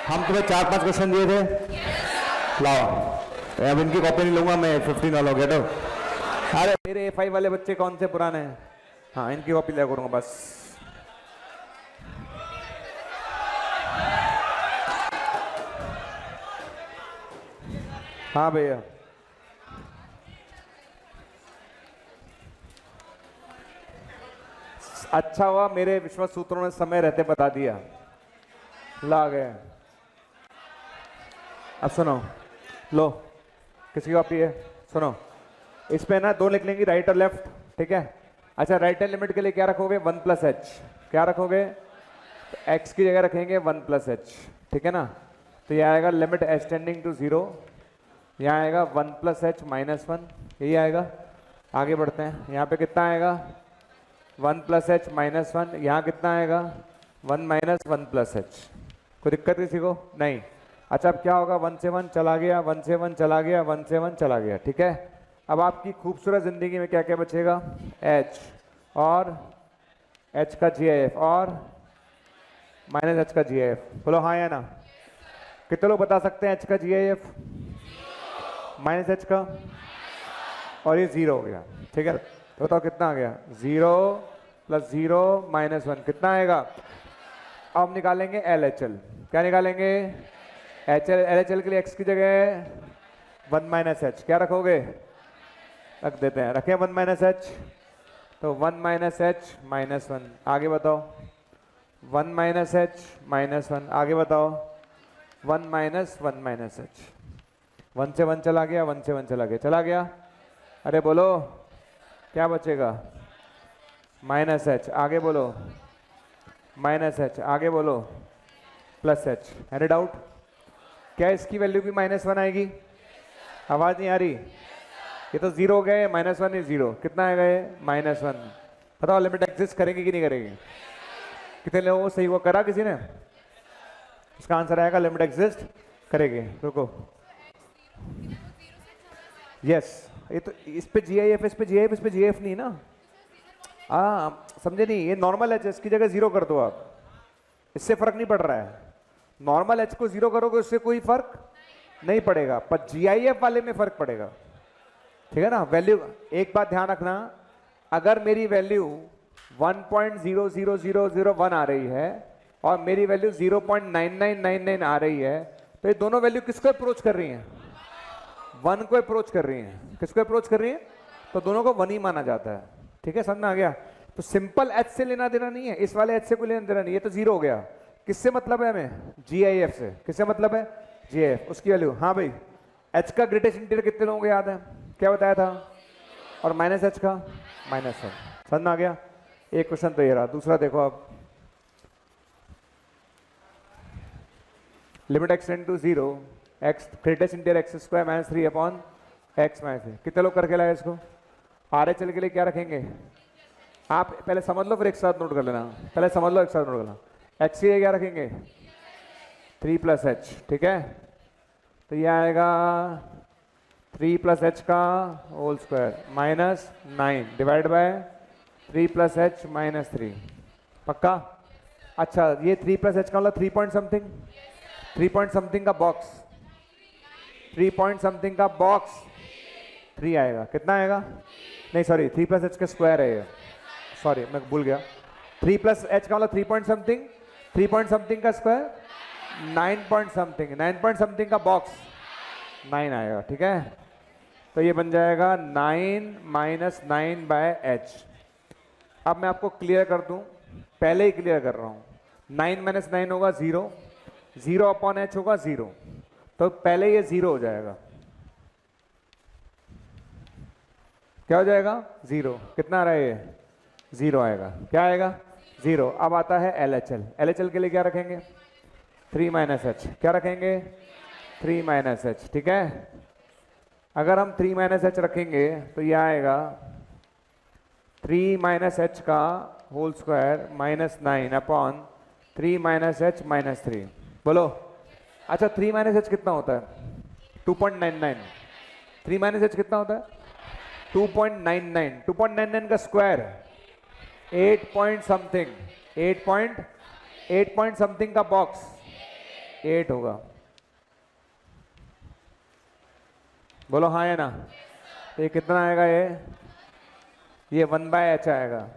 हम तुम्हें 4-5 क्वेश्चन दिए थे। लाओ, अब इनकी कॉपी नहीं लूंगा मैं, 15 वाला हो गया तो। अरे मेरे A5 वाले बच्चे कौन से पुराने हैं? हाँ, इनकी कॉपी लिया करूंगा बस। हाँ भैया, अच्छा हुआ मेरे विश्वास सूत्रों ने समय रहते बता दिया। ला गए। अब सुनो, लो किसकी कॉपी है? सुनो, इस पे ना 2 लिख लेंगे, राइट और लेफ्ट, ठीक है? अच्छा, राइट हैंड लिमिट के लिए क्या रखोगे? 1 + h। क्या रखोगे? तो x की जगह रखेंगे 1 + h, ठीक है ना? तो ये आएगा लिमिट h टेंडिंग टू 0, यहाँ आएगा 1 + h - 1, यही आएगा। आगे बढ़ते हैं, यहाँ पे कितना आएगा? 1 + h - 1, यहाँ कितना आएगा? 1 - 1 + h। कोई दिक्कत किसी को? नहीं। अच्छा, अब क्या होगा? 1 से 1 चला गया, 1 से 1 चला गया, 1 से 1 चला गया, ठीक है? अब आपकी खूबसूरत जिंदगी में क्या क्या बचेगा? h और h का GIF और -h का GIF। बोलो हाँ या ना? कितने लोग बता सकते हैं h का GIF? -h का, और ये 0 हो गया, ठीक है? तो बताओ कितना आ गया? 0 + 0 - 1 कितना आएगा? अब हम निकालेंगे LHL। क्या निकालेंगे? LHL के लिए x की जगह 1 - h, क्या रखोगे? रख देते हैं, रखें 1 - h, तो 1 - h - 1। आगे बताओ, 1 - h - 1। आगे बताओ, 1 - 1 - h। 1 से 1 चला गया, 1 से 1 चला गया, चला गया। अरे बोलो क्या बचेगा? -h। आगे बोलो, -h। आगे बोलो, +h। अरे डाउट? क्या इसकी वैल्यू भी -1 आएगी? आवाज नहीं आ रही? ये तो 0 हो गए, -1 इज 0, कितना आएगा ये? -1। बताओ लिमिट एग्जिस्ट करेंगे कि नहीं करेंगे? कितने लोगों को सही हुआ करा किसी ने? इसका आंसर आएगा लिमिट एग्जिस्ट करेंगे। रुको, यस, ये तो इस पे GIF, इस पे GIF, इस पे GIF नहीं ना? समझे नहीं? ये नॉर्मल h, इसकी जगह 0 कर दो आप, इससे फर्क नहीं पड़ रहा है। नॉर्मल h को 0 करोगे उससे कोई फर्क नहीं पड़ेगा, पर GIF वाले में फर्क पड़ेगा, ठीक है ना? वैल्यू, एक बात ध्यान रखना, अगर मेरी वैल्यू 1.00001 आ रही है और मेरी वैल्यू 0.9999 आ रही है, तो ये दोनों वैल्यू किसको अप्रोच कर रही हैं? 1 को अप्रोच कर रही हैं। किसको अप्रोच कर रही हैं? तो दोनों को 1 ही माना जाता है, ठीक है? समझ में आ गया? तो सिंपल h से लेना देना नहीं है, इस वाले h से कोई लेना देना नहीं, ये तो 0 हो गया। किससे मतलब है हमें? GIF से। किससे मतलब है? GIF, उसकी वैल्यू। हाँ भाई, h का ग्रेटेस्ट इंटीजर कितने लोगों को याद है? क्या बताया था? और -h का -1। समझ में आ गया? एक क्वेश्चन तो ये रहा। दूसरा देखो, अब limit x tend to 0, x greatest integer x² - 3 upon x - 3। कितने लोग करके लाए इसको? RHL के लिए क्या रखेंगे? आप पहले समझ लो, फिर एक साथ नोट कर लेना। पहले समझ लो, एक साथ नोट कर लेना। x के लिए क्या रखेंगे? 3 + h, ठीक है? तो ये आएगा 3 + h का whole square -9 divide by 3 + h - 3। पक्का? अच्छा, ये 3 + h का मतलब 3 पॉइंट समथिंग, 3 पॉइंट समथिंग का बॉक्स, 3 पॉइंट समथिंग का बॉक्स 3 आएगा। कितना आएगा? नहीं सॉरी, 3 + h का स्क्वायर है ये, सॉरी मैं भूल गया। 3 + h का मतलब 3 पॉइंट समथिंग, 3 पॉइंट समथिंग का square 9 point something, 9 point something का बॉक्स 9 आएगा, ठीक है? तो ये बन जाएगा 9 - 9/h। अब मैं आपको क्लियर कर दूं, पहले ही क्लियर कर रहा हूं। 9 - 9 होगा 0, 0 अपॉन h होगा 0, तो पहले ये 0 हो जाएगा। क्या हो जाएगा? 0। कितना आ रहा है ये? 0 आएगा। क्या आएगा? 0। अब आता है LHL। LHL के लिए क्या रखेंगे? 3 - h। क्या रखेंगे? 3 - h, ठीक है? अगर हम 3 - h रखेंगे तो यह आएगा 3 - h का होल स्क्वायर -9 अपॉन 3 - h - 3। बोलो। अच्छा, 3 - h कितना होता है? 2.99। 3 - h कितना होता है? 2.99। 2.99 का square 8 point something, 8 point something का बॉक्स 8 होगा। बोलो हाँ या ना। तो ये कितना आएगा, ये 1/h आएगा।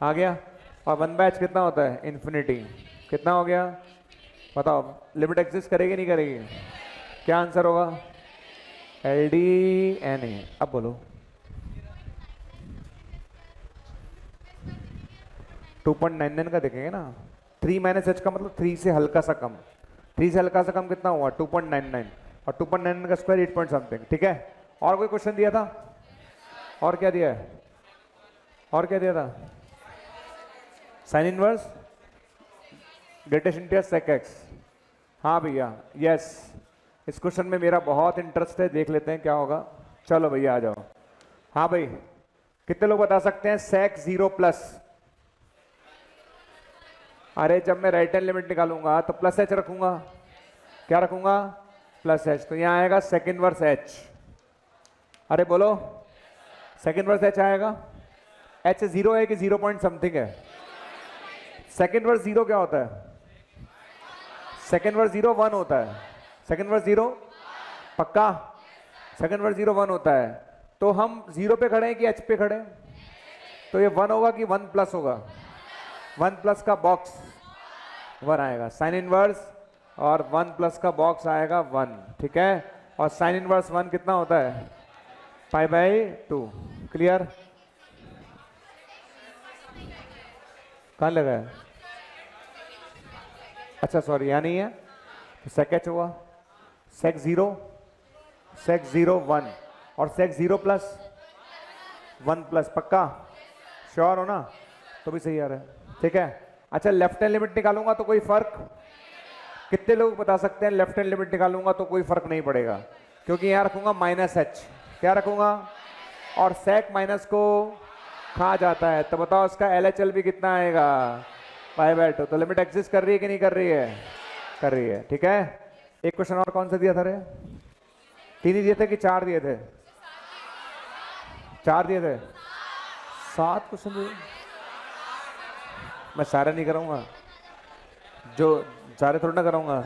आ गया। और 1/h कितना होता है, इन्फिनिटी। कितना हो गया बताओ, लिमिट एग्जिस्ट करेगी नहीं करेगी? क्या आंसर होगा, LDNA। अब बोलो 2.99 का देखेंगे ना। 3 - h का मतलब 3 से हल्का सा कम। 3 से हल्का सा कम कितना हुआ, 2.99। और 2.99 का स्क्वायर 8 पॉइंट समथिंग। ठीक है। और कोई क्वेश्चन दिया था? और क्या दिया है, और क्या दिया था? Sine inverse greatest interior sec x. हाँ भैया, यस। इस क्वेश्चन में मेरा बहुत इंटरेस्ट है, देख लेते हैं क्या होगा। चलो भैया आ जाओ। हाँ भाई, कितने लोग बता सकते हैं सेक 0+? अरे जब मैं राइट हैंड लिमिट निकालूंगा तो +h रखूंगा। क्या रखूंगा, +h। तो यहां आएगा सेक इनवर्स h। अरे बोलो, सेक इनवर्स h आएगा। h 0 है कि 0 पॉइंट समथिंग है? सेक इनवर्स 0 क्या होता है? सेक इनवर्स 0 1 होता है। सेक इनवर्स 0 पक्का? सेक इनवर्स 0 1 होता है। तो हम 0 पे खड़े हैं कि h पे खड़े हैं? तो ये 1 होगा कि 1+ होगा? 1+ का बॉक्स 1 आएगा साइन इनवर्स, और 1+ का बॉक्स आएगा 1। ठीक है। और साइन इनवर्स 1 कितना होता है, π/2। क्लियर? कहाँ लगा है? अच्छा सॉरी, यहाँ नहीं है। तो सेक h हुआ, सेक 0, सेक 0 1, और सेक 0+, 1+। पक्का? श्योर हो ना? तो भी सही आ रहा है। ठीक है। अच्छा, लेफ्ट हैंड लिमिट निकालूंगा तो कोई फर्क? कितने लोग बता सकते हैं लेफ्ट हैंड लिमिट निकालूंगा तो कोई फर्क नहीं पड़ेगा? क्योंकि यहाँ रखूंगा -h। क्या रखूंगा? और सेक माइनस को खा जाता है, तो बताओ उसका LHL भी कितना आएगा, π/2। तो लिमिट एग्जिस्ट कर रही है कि नहीं कर रही है? कर रही है। ठीक है। एक क्वेश्चन और कौन सा दिया था रे? 3 ही दिए थे कि 4 दिए थे? 4 दिए थे। 7 क्वेश्चन दिए। मैं सारे नहीं कराऊंगा, जो सारे थोड़ा ना कराऊंगा।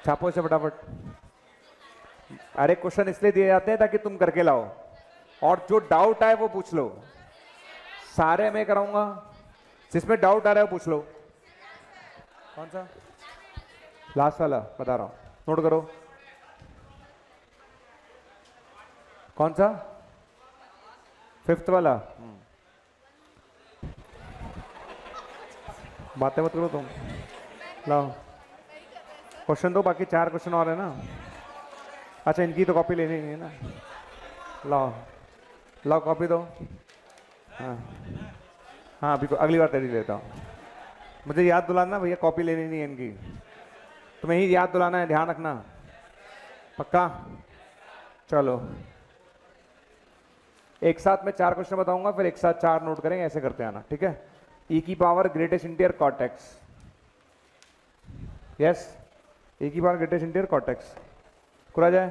छापो इसे फटाफट। अरे क्वेश्चन इसलिए दिए जाते हैं ताकि तुम करके लाओ, और जो डाउट आए वो पूछ लो। सारे मैं कराऊंगा, जिसमें डाउट आ रहा है वो पूछ लो। कौन सा? लास्ट वाला बता रहा हूं, नोट करो। कौन सा? 5th वाला। बातें मत करो तुम, लाओ क्वेश्चन दो। बाकी 4 क्वेश्चन और है ना। अच्छा, इनकी तो कॉपी लेनी नहीं है ना। लाओ लाओ कॉपी दो। हाँ हाँ, अभी अगली बार तेरी लेता हूँ। मुझे याद दिलाना भैया, कॉपी लेनी नहीं है इनकी, तुम्हें ही याद दिलाना है, ध्यान रखना। पक्का? चलो एक साथ मैं 4 क्वेश्चन बताऊंगा, फिर एक साथ 4 नोट करेंगे, ऐसे करते आना। ठीक है। e⁻ greatest interior cortex. Yes, e⁻ greatest interior cortex करा जाए।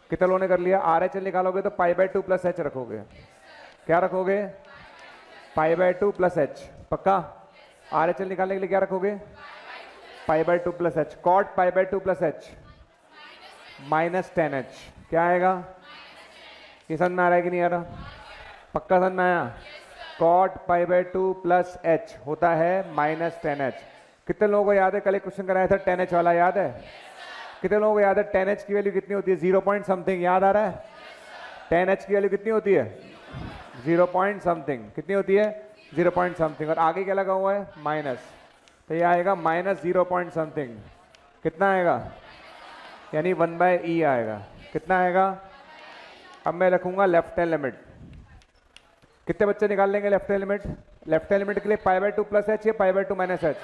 कितने लोगों ने कर लिया? RHL निकालोगे तो π/2 + h रखोगे। क्या रखोगे? π/2 + h। पक्का? RHL निकालने के लिए क्या रखोगे? π/2 + h। cot π/2 + h -10h। क्या आएगा? ये समझ में आ रहा है कि नहीं आ रहा? पक्का समझ में आया? cot π/2 + h होता है -10h। कितने लोगों को याद है कल एक क्वेश्चन कराया था 10h वाला, याद है? कितने लोगों को याद है 10h की वैल्यू कितनी होती है? 0 पॉइंट समथिंग। याद आ रहा है? 10h की वैल्यू कितनी होती है? 0 पॉइंट समथिंग। कितनी होती है? 0 पॉइंट समथिंग। और आगे क्या लगा हुआ है? माइनस। तो ये आएगा -0 पॉइंट समथिंग। कितना आएगा? यानी 1/e आएगा। कितना आएगा? अब मैं रखूंगा लेफ्ट हैंड लिमिट। कितने बच्चे निकाल लेंगे left hand limit? Left hand limit के लिए π/2 + h या π/2 - h?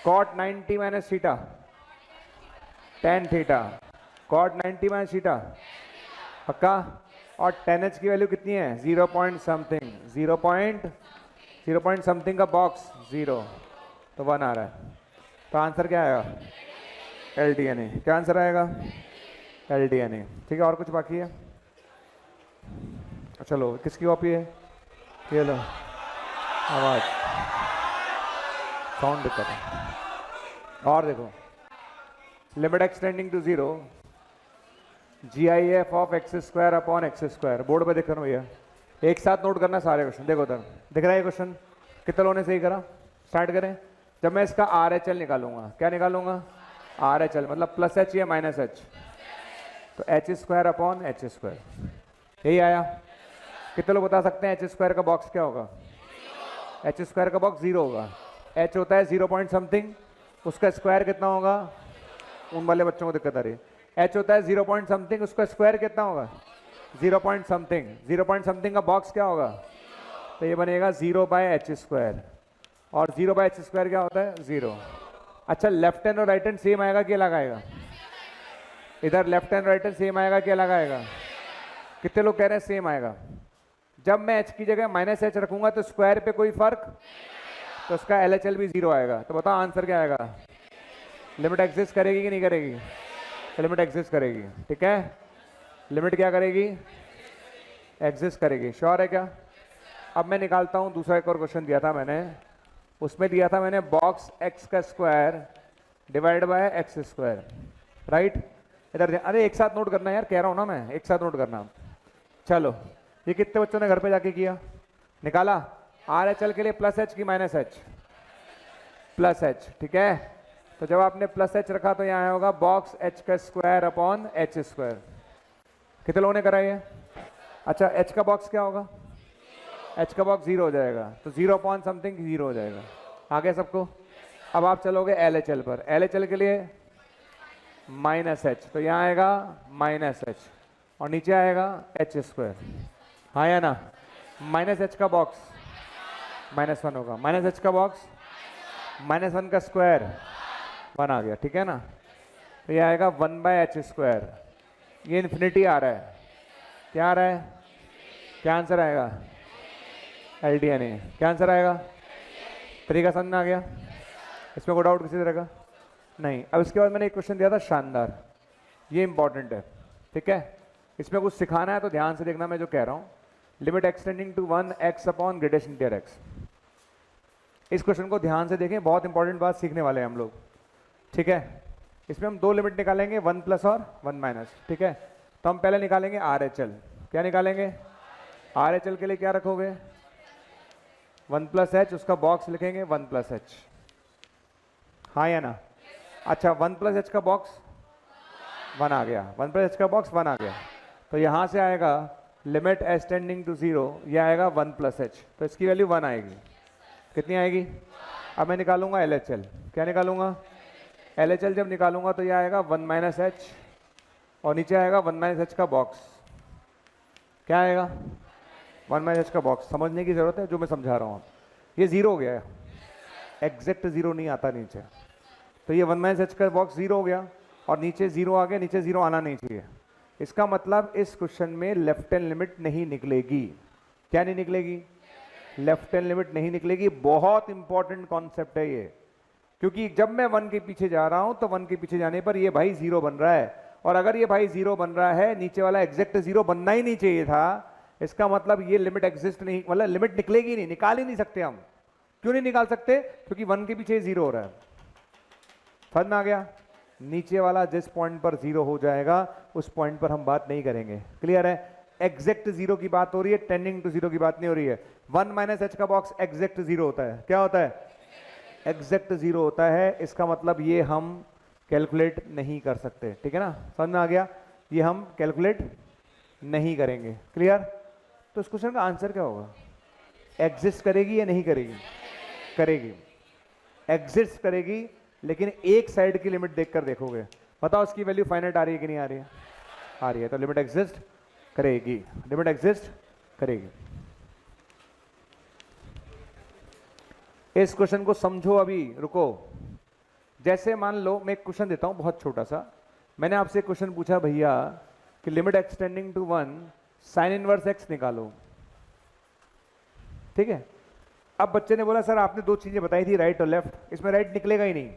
cot 90 - theta tan theta. cot 90 - theta. पक्का? और 10h की वैल्यू कितनी है? 0 पॉइंट समथिंग। 0 पॉइंट समथिंग का बॉक्स 0, तो 1 आ रहा है। तो आंसर क्या आएगा? LDNA। क्या आंसर आएगा? LDNA। ठीक है। और कुछ बाकी है? चलो, किसकी कॉपी है? ये लो। आवाज, साउंड दिक्कत है। और देखो, limit extending to 0 GIF of x square upon x square. Board पे देख रहा हूँ भैया, एक साथ नोट करना सारे क्वेश्चन। देखो उधर दिख रहा है क्वेश्चन, कितने लोगों ने सही करा? स्टार्ट करें। जब मैं इसका RHL निकालूंगा, क्या निकालूंगा? RHL मतलब प्लस एच या माइनस एच, तो H square upon H square, यही आया। कितने लोग बता सकते हैं एच स्क्वायर का बॉक्स क्या होगा? एच स्क्वायर का बॉक्स 0 होगा। एच होता है 0 पॉइंट समथिंग, उसका स्क्वायर कितना होगा? उन वाले बच्चों को दिक्कत आ रही है। एच होता है 0 पॉइंट समथिंग, उसका स्क्वायर कितना होगा? 0 पॉइंट समथिंग। 0 पॉइंट समथिंग का बॉक्स क्या होगा? तो ये बनेगा 0 बाय एच स्क्वायर, और 0 बाय एच स्क्वायर क्या होता है? 0। अच्छा, लेफ्ट हैंड और राइट हैंड सेम आएगा कि अलग आएगा? इधर left hand right hand same आएगा कि अलग आएगा? कितने लोग कह रहे हैं सेम आएगा? जब मैं h की जगह माइनस एच रखूंगा तो स्क्वायर पे कोई फर्क, तो उसका LHL भी 0 आएगा। तो बताओ आंसर क्या आएगा? लिमिट एग्जिस्ट करेगी कि नहीं करेगी? तो लिमिट एग्जिस्ट करेगी, ठीक है। लिमिट क्या करेगी? एग्जिस्ट करेगी। श्योर है क्या? अब मैं निकालता हूं दूसरा एक और क्वेश्चन दिया था मैंने, उसमें दिया था मैंने बॉक्स x का square divide by x square, right. इधर अरे एक साथ नोट करना यार, कह रहा हूं ना मैं, एक साथ नोट करना। चलो, ये कितने बच्चों ने घर पे जाके किया? निकाला? RHL के लिए प्लस एच की माइनस एच? प्लस एच, ठीक है। तो जब आपने प्लस एच रखा तो यहाँ होगा बॉक्स एच का स्क्वायर अपॉन एच स्क्वायर। कितने लोगों ने करा ये? अच्छा, एच का बॉक्स क्या होगा? एच का बॉक्स 0 हो जाएगा, तो 0 अपॉन समथिंग 0 हो जाएगा। आगे सबको। अब आप चलोगे LHL पर। LHL के लिए माइनस एच, तो यहाँ आएगा माइनस एच, और नीचे आएगा एच स्क्वायर, हाँ या ना? माइनस एच का बॉक्स -1 होगा, माइनस एच का बॉक्स -1 का स्क्वायर 1 आ गया, ठीक है ना। तो ये आएगा 1 बाय एच स्क्वायर, ये इन्फिनिटी आ रहा है। क्या आ रहा है? क्या आंसर आएगा? LDNA। क्या आंसर आएगा? तरीका समझ में आ गया? इसमें कोई डाउट किसी तरह का नहीं। अब इसके बाद मैंने एक क्वेश्चन दिया था शानदार, ये इंपॉर्टेंट है, ठीक है। इसमें कुछ सिखाना है तो ध्यान से देखना मैं जो कह रहा हूँ। Limit extending to 1 x upon greatest integer x। इस क्वेश्चन को ध्यान से देखें, बहुत इंपॉर्टेंट बात सीखने वाले हैं हम लोग, ठीक है। इसमें हम 2 लिमिट निकालेंगे, 1 प्लस और 1 माइनस, ठीक है। तो हम पहले निकालेंगे RHL। क्या निकालेंगे? RHL के लिए क्या रखोगे? 1 प्लस एच, उसका बॉक्स लिखेंगे 1 प्लस एच, हाँ या ना? अच्छा, 1 प्लस एच का बॉक्स 1 आ गया, 1 प्लस एच का बॉक्स 1 आ गया। तो यहाँ से आएगा लिमिट एच टेंडिंग टू 0, ये आएगा 1 प्लस एच, तो इसकी वैल्यू 1 आएगी। कितनी आएगी? अब मैं निकालूंगा LHL। क्या निकालूंगा? LHL जब निकालूंगा तो ये आएगा 1 माइनस एच, और नीचे आएगा 1 माइनस एच का बॉक्स। क्या आएगा? 1 माइनस एच का बॉक्स। समझने की जरूरत है जो मैं समझा रहा हूँ। ये 0 हो गया, एग्जैक्ट 0 नहीं आता नीचे, तो ये 1 माइनस एच का बॉक्स 0 हो गया, और नीचे 0 आ गया, नीचे 0 आना नहीं चाहिए। इसका मतलब इस क्वेश्चन में लेफ्ट हैंड लिमिट नहीं निकलेगी। क्या नहीं निकलेगी? लेफ्ट हैंड लिमिट नहीं निकलेगी। बहुत इंपॉर्टेंट कॉन्सेप्ट है ये, क्योंकि जब मैं 1 के पीछे जा रहा हूं तो 1 के पीछे जाने पर ये भाई 0 बन रहा है, और अगर ये भाई 0 बन रहा है, नीचे वाला एग्जैक्ट 0 बनना ही नहीं चाहिए था। इसका मतलब ये लिमिट एग्जिस्ट नहीं, मतलब लिमिट निकलेगी नहीं, निकाल ही नहीं सकते हम। क्यों नहीं निकाल सकते? क्योंकि 1 के पीछे 0 हो रहा है। समझ में आ गया? नीचे वाला जिस पॉइंट पर 0 हो जाएगा उस पॉइंट पर हम बात नहीं करेंगे। क्लियर है? एग्जैक्ट 0 की बात हो रही है, टेंडिंग टू 0 की बात नहीं हो रही है। 1 माइनस एच का बॉक्स एग्जैक्ट 0 होता है। क्या होता है? एग्जैक्ट 0 होता है। इसका मतलब ये हम कैलकुलेट नहीं कर सकते, ठीक है ना? समझ में आ गया? ये हम कैलकुलेट नहीं करेंगे। क्लियर? तो इस क्वेश्चन का आंसर क्या होगा? एग्जिस्ट करेगी या नहीं करेगी? करेगी। एग्जिस्ट करेगी, लेकिन एक साइड की लिमिट देखकर देखोगे। बताओ उसकी वैल्यू फाइनाइट आ रही है कि नहीं आ रही है? आ रही है, तो लिमिट एग्जिस्ट करेगी। लिमिट एग्जिस्ट करेगी। इस क्वेश्चन को समझो, अभी रुको। जैसे मान लो मैं एक क्वेश्चन देता हूं बहुत छोटा सा। मैंने आपसे क्वेश्चन पूछा भैया कि limit extending to 1 sine inverse x निकालो, ठीक है। अब बच्चे ने बोला सर आपने 2 चीजें बताई थी, राइट और लेफ्ट, इसमें राइट निकलेगा ही नहीं।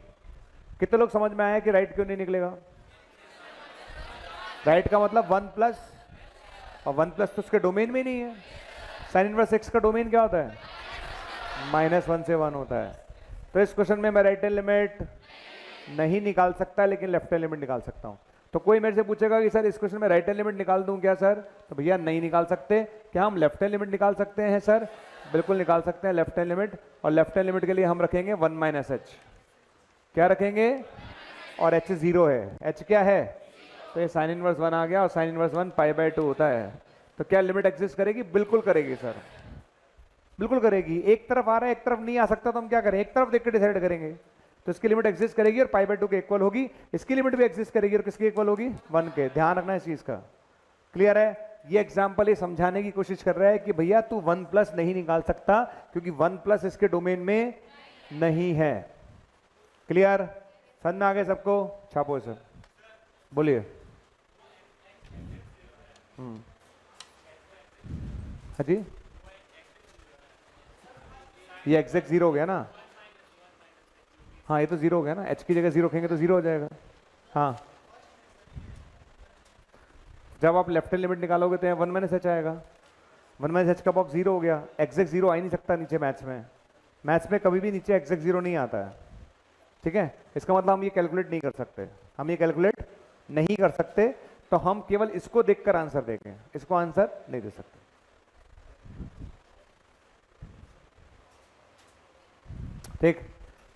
कितने लोग समझ में आया कि राइट क्यों नहीं निकलेगा? राइट का मतलब 1 प्लस, और 1 प्लस तो उसके डोमेन में नहीं है। साइन इनवर्स एक्स का डोमेन क्या होता है? -1 से 1 होता है। तो इस क्वेश्चन में मैं राइट हैंड लिमिट नहीं निकाल सकता लेकिन लेफ्ट हैंड लिमिट निकाल सकता हूँ। तो कोई मेरे से पूछेगा कि सर इस क्वेश्चन में राइट हैंड लिमिट निकाल दूं क्या सर, तो भैया नहीं निकाल सकते। क्या हम लेफ्ट हैंड लिमिट निकाल सकते हैं सर? बिल्कुल निकाल सकते हैं लेफ्ट हैंड लिमिट। और लेफ्ट हैंड लिमिट के लिए हम रखेंगे 1 माइनस एच। क्या रखेंगे? और एच 0 है। एच क्या है? तो ये साइन इनवर्स 1 आ गया, और साइन इनवर्स 1 π/2 होता है। तो क्या लिमिट एग्जिस्ट करेगी? बिल्कुल करेगी सर, बिल्कुल करेगी। एक तरफ आ रहा है एक तरफ नहीं आ सकता, तो हम क्या करें? एक तरफ देख के डिसाइड करेंगे। तो इसकी लिमिट एग्जिस्ट करेगी और π/2 के इक्वल होगी। इसकी लिमिट भी एग्जिस्ट करेगी और किसके इक्वल होगी? 1 के। ध्यान रखना इस चीज का। क्लियर है? ये एग्जांपल ये समझाने की कोशिश कर रहा है कि भैया तू 1 प्लस नहीं निकाल सकता क्योंकि 1 प्लस इसके डोमेन में नहीं है। क्लियर? समझ में आ गया सबको? छापो सर, बोलिए। हाँ जी, ये एग्जैक्ट 0 हो गया ना? हाँ ये तो 0 हो गया ना, h की जगह 0 रखेंगे तो 0 हो जाएगा। हाँ, जब आप लेफ्ट हैंड लिमिट निकालोगे तो यहाँ 1 माइनस एच आएगा। 1 माइनस एच का बॉक्स 0 हो गया। एग्जैक्ट 0 आ ही नहीं सकता नीचे मैथ्स में। मैथ्स में कभी भी नीचे एग्जैक्ट 0 नहीं आता है। ठीक है, इसका मतलब हम ये कैलकुलेट नहीं कर सकते, हम ये कैलकुलेट नहीं कर सकते। तो हम केवल इसको देखकर आंसर देंगे, इसको आंसर नहीं दे सकते। ठीक,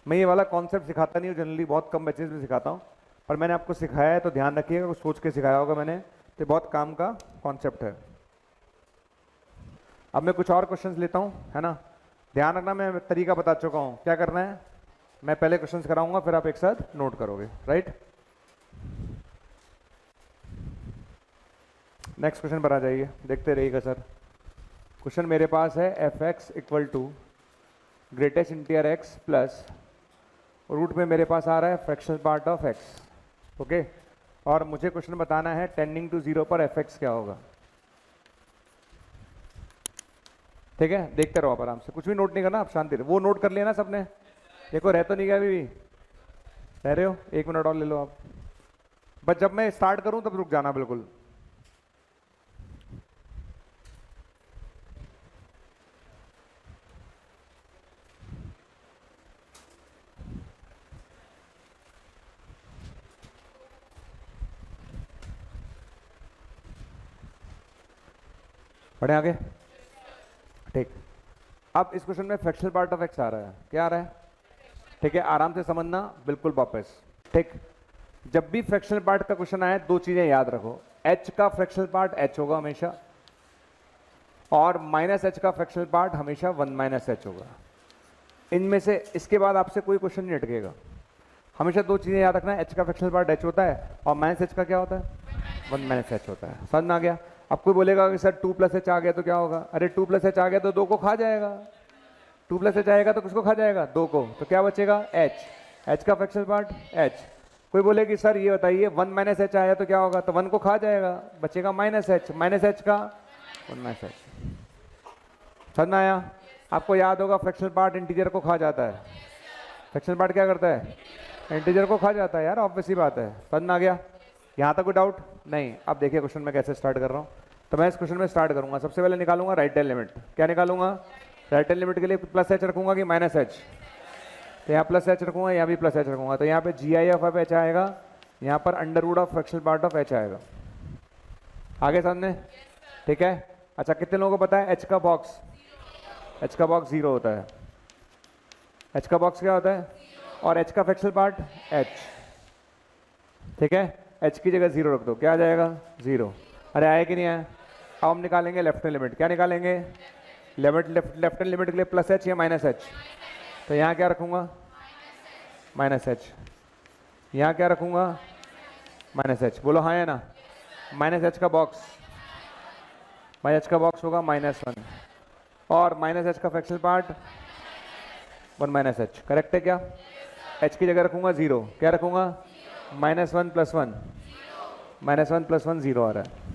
मैं ये वाला कॉन्सेप्ट सिखाता नहीं हूँ जनरली, बहुत कम बैचेस में सिखाता हूँ, पर मैंने आपको सिखाया है तो ध्यान रखिएगा, कुछ सोच के सिखाया होगा मैंने, तो बहुत काम का कॉन्सेप्ट है। अब मैं कुछ और क्वेश्चंस लेता हूँ, है ना? ध्यान रखना, मैं तरीका बता चुका हूँ क्या करना है। मैं पहले क्वेश्चंस कराऊंगा फिर आप एक साथ नोट करोगे, राइट? नेक्स्ट क्वेश्चन पर आ जाइए, देखते रहिएगा सर। क्वेश्चन मेरे पास है f x equal to greatest integer x plus root में मेरे पास आ रहा है fractional part of x. Okay, और मुझे क्वेश्चन बताना है टेंडिंग टू 0 पर एफ एक्स क्या होगा। ठीक है, देखते रहो आप आराम से, कुछ भी नोट नहीं करना, आप शांति रहो। वो नोट कर लिया ना सबने? देखो रह तो नहीं गया, अभी भी रह रहे हो? 1 मिनट और ले लो आप, बस जब मैं स्टार्ट करूं तब रुक जाना बिल्कुल। बढ़े आगे? ठीक, अब इस क्वेश्चन में फ्रैक्शनल पार्ट ऑफ एक्स आ रहा है। क्या आ रहा है? ठीक है, आराम से समझना बिल्कुल वापस। ठीक, जब भी फ्रैक्शनल पार्ट का क्वेश्चन आए दो चीजें याद रखो, h का फ्रैक्शनल पार्ट h होगा हमेशा, और माइनस h का फ्रैक्शनल पार्ट हमेशा 1 माइनस h होगा। इनमें से इसके बाद आपसे कोई क्वेश्चन नहीं अटकेगा। हमेशा दो चीजें याद रखना, h का फ्रैक्शनल पार्ट h होता है और माइनस h का क्या होता है? 1 माइनस h होता है। समझ में आ गया? अब कोई बोलेगा कि सर 2 प्लस h आ गया तो क्या होगा? अरे 2 प्लस h आ गया तो 2 को खा जाएगा। 2 प्लस h आएगा तो किसको खा जाएगा? 2 को। तो क्या बचेगा? h का फ्रैक्शनल पार्ट h। कोई बोले कि सर ये बताइए 1 माइनस h आया तो क्या होगा? तो 1 को खा जाएगा, बचेगा माइनस h का 1 माइनस h। समझ में आया? आपको याद होगा फ्रैक्शनल पार्ट इंटीजर को खा जाता है। फ्रैक्शनल पार्ट क्या करता है? इंटीजर को खा जाता है यार, ऑब्वियस सी बात है। समझ में आ गया? यहाँ तक कोई डाउट नहीं? अब देखिए क्वेश्चन में कैसे स्टार्ट कर रहा हूँ। तो मैं इस क्वेश्चन में स्टार्ट करूंगा, सबसे पहले निकालूंगा राइट हैंड लिमिट। क्या निकालूंगा? राइट हैंड लिमिट के लिए प्लस h रखूंगा कि माइनस h? तो यहाँ प्लस h रखूंगा, यहाँ भी प्लस h रखूंगा। तो यहाँ पे GI ऑफ h आएगा, यहाँ पर under root of fractional part of h आएगा। आगे सामने? ठीक है, अच्छा कितने लोगों को पता है h का बॉक्स? h का बॉक्स 0 होता है। h का बॉक्स क्या होता है? और h का फ्रैक्शनल पार्ट h। ठीक है, h की जगह 0 रख दो, क्या आ जाएगा? 0। अरे आया कि नहीं आया? अब हम निकालेंगे लेफ्ट हैंड लिमिट। क्या निकालेंगे? लिमिट लेफ्ट हैंड लिमिट के लिए प्लस h या माइनस h? तो यहाँ क्या रखूंगा? Minus h। यहाँ क्या रखूंगा? Minus h। बोलो हाँ या ना? माइनस h का बॉक्स, माइनस h का बॉक्स होगा -1, और माइनस h का fractional part 1 minus h। Correct है क्या? h की जगह रखूंगा 0। क्या रखूंगा? -1 + 1, -1 + 1 0 आ रहा है।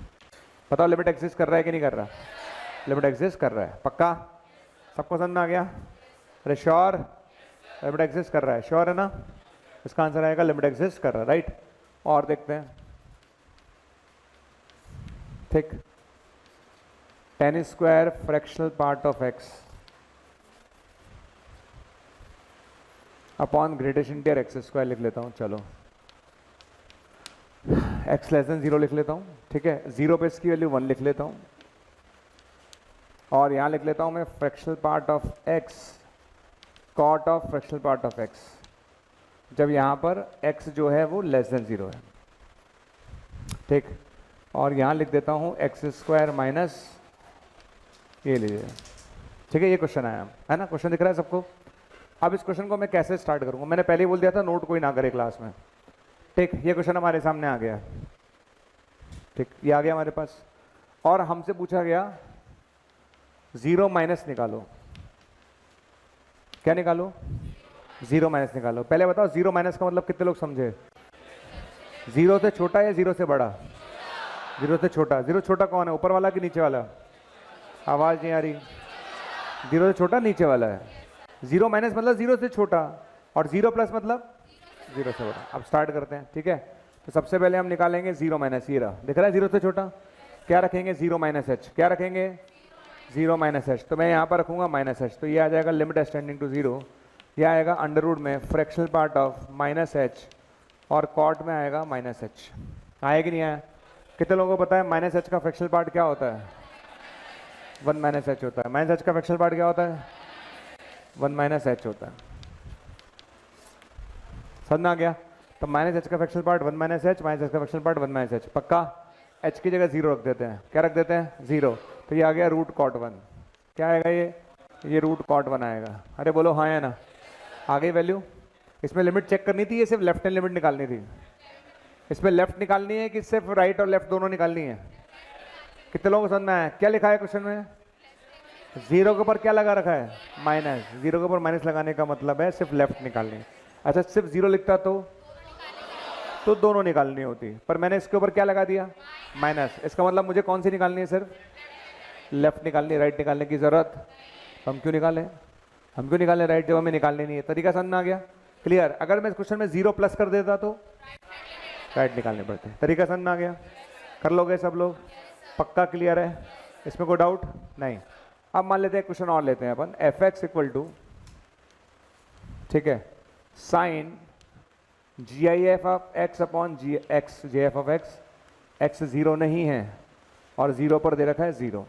बताओ लिमिट एग्जिस्ट कर रहा है कि नहीं कर रहा? लिमिट एग्जिस्ट कर रहा है, पक्का? सबको समझ में आ गया? अरे श्योर? लिमिट एग्जिस्ट कर रहा है, श्योर है ना? इसका आंसर आएगा लिमिट एग्जिस्ट कर रहा है, राइट? और देखते हैं। ठीक, tan square fractional part of x upon greatest interior x square लिख लेता हूँ, चलो x लेस देन 0 लिख लेता हूँ, ठीक है। 0 पे इसकी वैल्यू 1 लिख लेता हूँ और यहाँ लिख लेता हूँ मैं fractional part of x cot of fractional part of x, जब यहाँ पर x जो है वो लेस देन 0 है, ठीक। और यहाँ लिख देता हूँ एक्स स्क्वायर माइनस ये लीजिए, ठीक है। ये क्वेश्चन आया है ना, क्वेश्चन दिख रहा है सबको। अब इस क्वेश्चन को मैं कैसे स्टार्ट करूँगा, मैंने पहले ही बोल दिया था नोट कोई ना करे क्लास में, ठीक। ये क्वेश्चन हमारे सामने आ गया, ठीक, ये आ गया हमारे पास और हमसे पूछा गया 0 माइनस निकालो। क्या निकालो? 0 माइनस निकालो। पहले बताओ 0 माइनस का मतलब कितने लोग समझे? 0 से छोटा या 0 से बड़ा? 0 से छोटा। 0 छोटा कौन है, ऊपर वाला कि नीचे वाला? आवाज नहीं आ रही। 0 से छोटा नीचे वाला है। 0 माइनस मतलब 0 से छोटा और 0 प्लस मतलब 0 से बड़ा। अब स्टार्ट करते हैं, ठीक है। तो सबसे पहले हम निकालेंगे 0 माइनस, ये रहा, दिख रहा है 0 से छोटा। क्या रखेंगे? 0 माइनस एच। क्या रखेंगे? 0 माइनस एच। तो मैं यहाँ पर रखूंगा माइनस एच, तो ये आ जाएगा लिमिट एक्सटेंडिंग टू 0, ये आएगा अंडर रूट में fractional part of minus H और कॉट में आएगा माइनस एच। आया कि नहीं आया? कितने लोगों को पता है माइनस एच का फ्रैक्शनल पार्ट क्या होता है? 1 माइनस एच होता है। माइनस एच का फ्रैक्शनल पार्ट क्या होता है? 1 माइनस एच होता है। समझ में आ गया? तो माइनस एच का fractional part 1 minus H, minus H का फ्रैक्शनल पार्ट 1 माइनस एच। पक्का? एच की जगह 0 रख देते हैं। क्या रख देते हैं? 0। तो ये आ गया रूट कॉट 1। क्या आएगा ये रूट कॉट 1 आएगा। अरे बोलो हाँ या ना? आ गई वैल्यू। इसमें लिमिट चेक करनी थी, ये सिर्फ लेफ्ट हैंड लिमिट निकालनी थी। इसमें लेफ्ट निकालनी है कि सिर्फ राइट और लेफ्ट दोनों निकालनी है? कितने लोगों को समझ में आया? क्या लिखा है क्वेश्चन में? 0 के ऊपर क्या लगा रखा है? माइनस। 0 के ऊपर माइनस लगाने का मतलब है सिर्फ लेफ्ट निकालनी है। अच्छा, सिर्फ 0 लिखता तो दोनों निकालनी होती, पर मैंने इसके ऊपर क्या लगा दिया? माइनस। इसका मतलब मुझे कौन सी निकालनी है? सिर्फ लेफ्ट निकालनी, राइट निकालने की जरूरत। तो हम क्यों निकालें राइट जब हमें निकालनी नहीं है? तरीका समझ में आ गया? क्लियर? अगर मैं इस क्वेश्चन में 0 प्लस कर देता तो राइट निकालने पड़ते। तरीका समझ में आ गया? कर लोगे सब लोग? पक्का क्लियर है? इसमें कोई डाउट नहीं? अब मान लेते हैं क्वेश्चन और लेते हैं अपन। एफ एक्स इक्वल टू, ठीक है, sine G I F of x upon g x j f of x. X 0 नहीं है और 0 पर दे रखा है 0,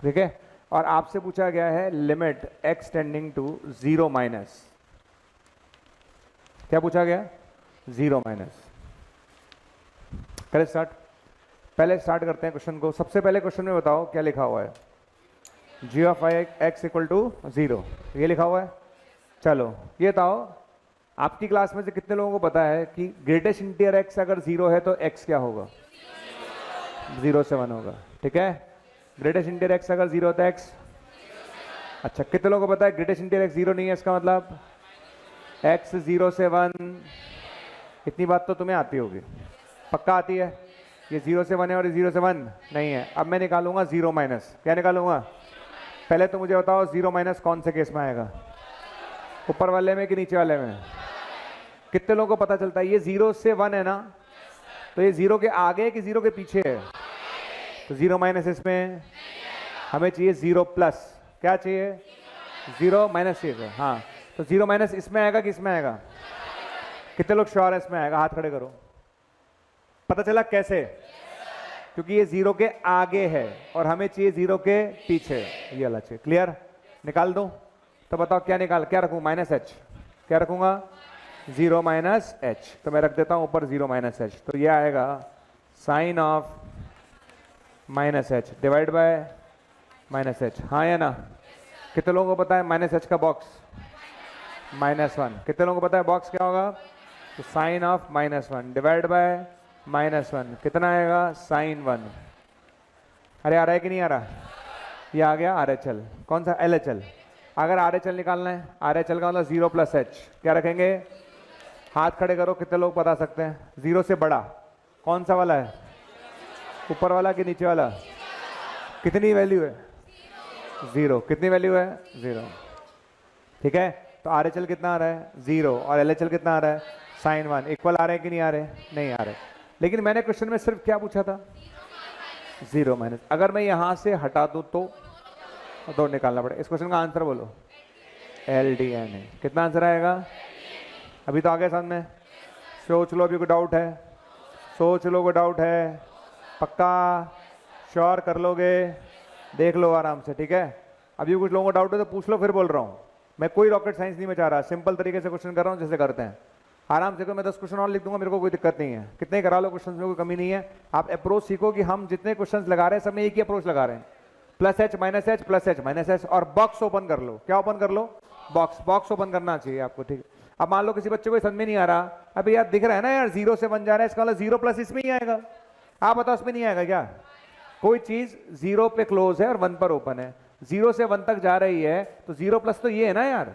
ठीक है। और आपसे पूछा गया है limit x tending to 0 minus. क्या पूछा गया? 0 माइनस। करें स्टार्ट? पहले स्टार्ट करते हैं क्वेश्चन को। सबसे पहले क्वेश्चन में बताओ क्या लिखा हुआ है? G of i x equal to 0, ये लिखा हुआ है। चलो ये बताओ, आपकी क्लास में से कितने लोगों को पता है कि ग्रेटेस्ट इंटीरियर एक्स अगर 0 है तो एक्स क्या होगा? 0 से 1 होगा, ठीक है। ग्रेटेस्ट इंटीरियर एक्स अगर 0 होता है एक्स। अच्छा, कितने लोगों को पता है ग्रेटेस्ट इंटीरियर एक्स 0 नहीं है? इसका मतलब एक्स 0 से 1। इतनी बात तो तुम्हें आती होगी, पक्का आती है। ये 0 से 1 है और ये 0 से 1 नहीं है। अब मैं निकालूंगा 0 माइनस। क्या निकालूंगा? पहले तो मुझे बताओ 0 माइनस कौन से केस में आएगा? ऊपर वाले में कि नीचे वाले में? कितने लोगों को पता चलता है? ये 0 से 1 है ना, तो ये 0 के आगे कि 0 के पीछे है? तो 0 माइनस इसमें हमें चाहिए 0 प्लस। क्या चाहिए? 0 माइनस चाहिए। हाँ, तो 0 माइनस इसमें आएगा कि इसमें आएगा? कितने लोग श्योर है इसमें आएगा? हाथ खड़े करो। पता चला कैसे? क्योंकि ये 0 के आगे है और हमें चाहिए 0 के पीछे। ये वाला चाहिए। क्लियर? निकाल दो। तो बताओ क्या रखूं? Minus H. क्या रखूंगा? 0 माइनस एच। तो मैं रख देता हूं ऊपर 0 माइनस एच। तो ये आएगा sine of minus h divide by minus h. हाँ या ना? कितने लोगों को पता है माइनस एच का बॉक्स? -1। कितने लोगों को पता है बॉक्स क्या होगा? तो साइन ऑफ -1 डिवाइड बाय -1 कितना आएगा? साइन 1। अरे आ रहा है कि नहीं आ रहा? ये आ गया आर एच एल। कौन सा? L H L. अगर आर एच एल निकालना है, आर एच एल का मतलब 0 प्लस एच। क्या रखेंगे? हाथ खड़े करो, कितने लोग बता सकते हैं? 0 से बड़ा कौन सा वाला है? ऊपर वाला कि नीचे वाला? कितनी वैल्यू है? 0। कितनी वैल्यू है? 0, ठीक है। तो आर एच एल कितना आ रहा है? 0। और एल एच एल कितना आ रहा है? साइन 1। इक्वल आ रहे हैं कि नहीं आ रहे? नहीं आ रहे। लेकिन मैंने क्वेश्चन में सिर्फ क्या पूछा था? 0 माइनस। अगर मैं यहां से हटा दूं तो 2 निकालना पड़ेगा। इस क्वेश्चन का आंसर बोलो। LDNA। कितना आंसर आएगा? अभी तो आ गया समझ में? सोच लो, अभी कोई डाउट है? सोच लो, कोई डाउट है? पक्का श्योर कर लोगे? देख लो आराम से, ठीक है? अभी कुछ लोगों को डाउट है तो पूछ लो, फिर बोल रहा हूँ। मैं कोई रॉकेट साइंस नहीं में चाह रहा, सिंपल तरीके से क्वेश्चन कर रहा हूँ जैसे करते हैं। आराम से, मैं 10 क्वेश्चन और लिख दूंगा, मेरे को कोई दिक्कत नहीं है। कितने करा लो क्वेश्चन में, कोई कमी नहीं है। आप अप्रोच सीखो कि हम जितने क्वेश्चन लगा रहे हैं सब में एक ही अप्रोच लगा रहे हैं, plus H minus H plus H minus H, और बॉक्स ओपन कर लो। क्या ओपन कर लो? बॉक्स ओपन करना चाहिए आपको, ठीक है? अब मान लो किसी बच्चे को समझ में नहीं आ रहा, अभी यार दिख रहा है ना यार 0 से 1 जा रहा है, इसका मतलब 0 प्लस इसमें ही आएगा। आप बताओ इसमें नहीं आएगा क्या? कोई चीज 0 पे क्लोज है और 1 पर ओपन है, 0 से 1 तक जा रही है, तो 0 प्लस तो ये है ना यार,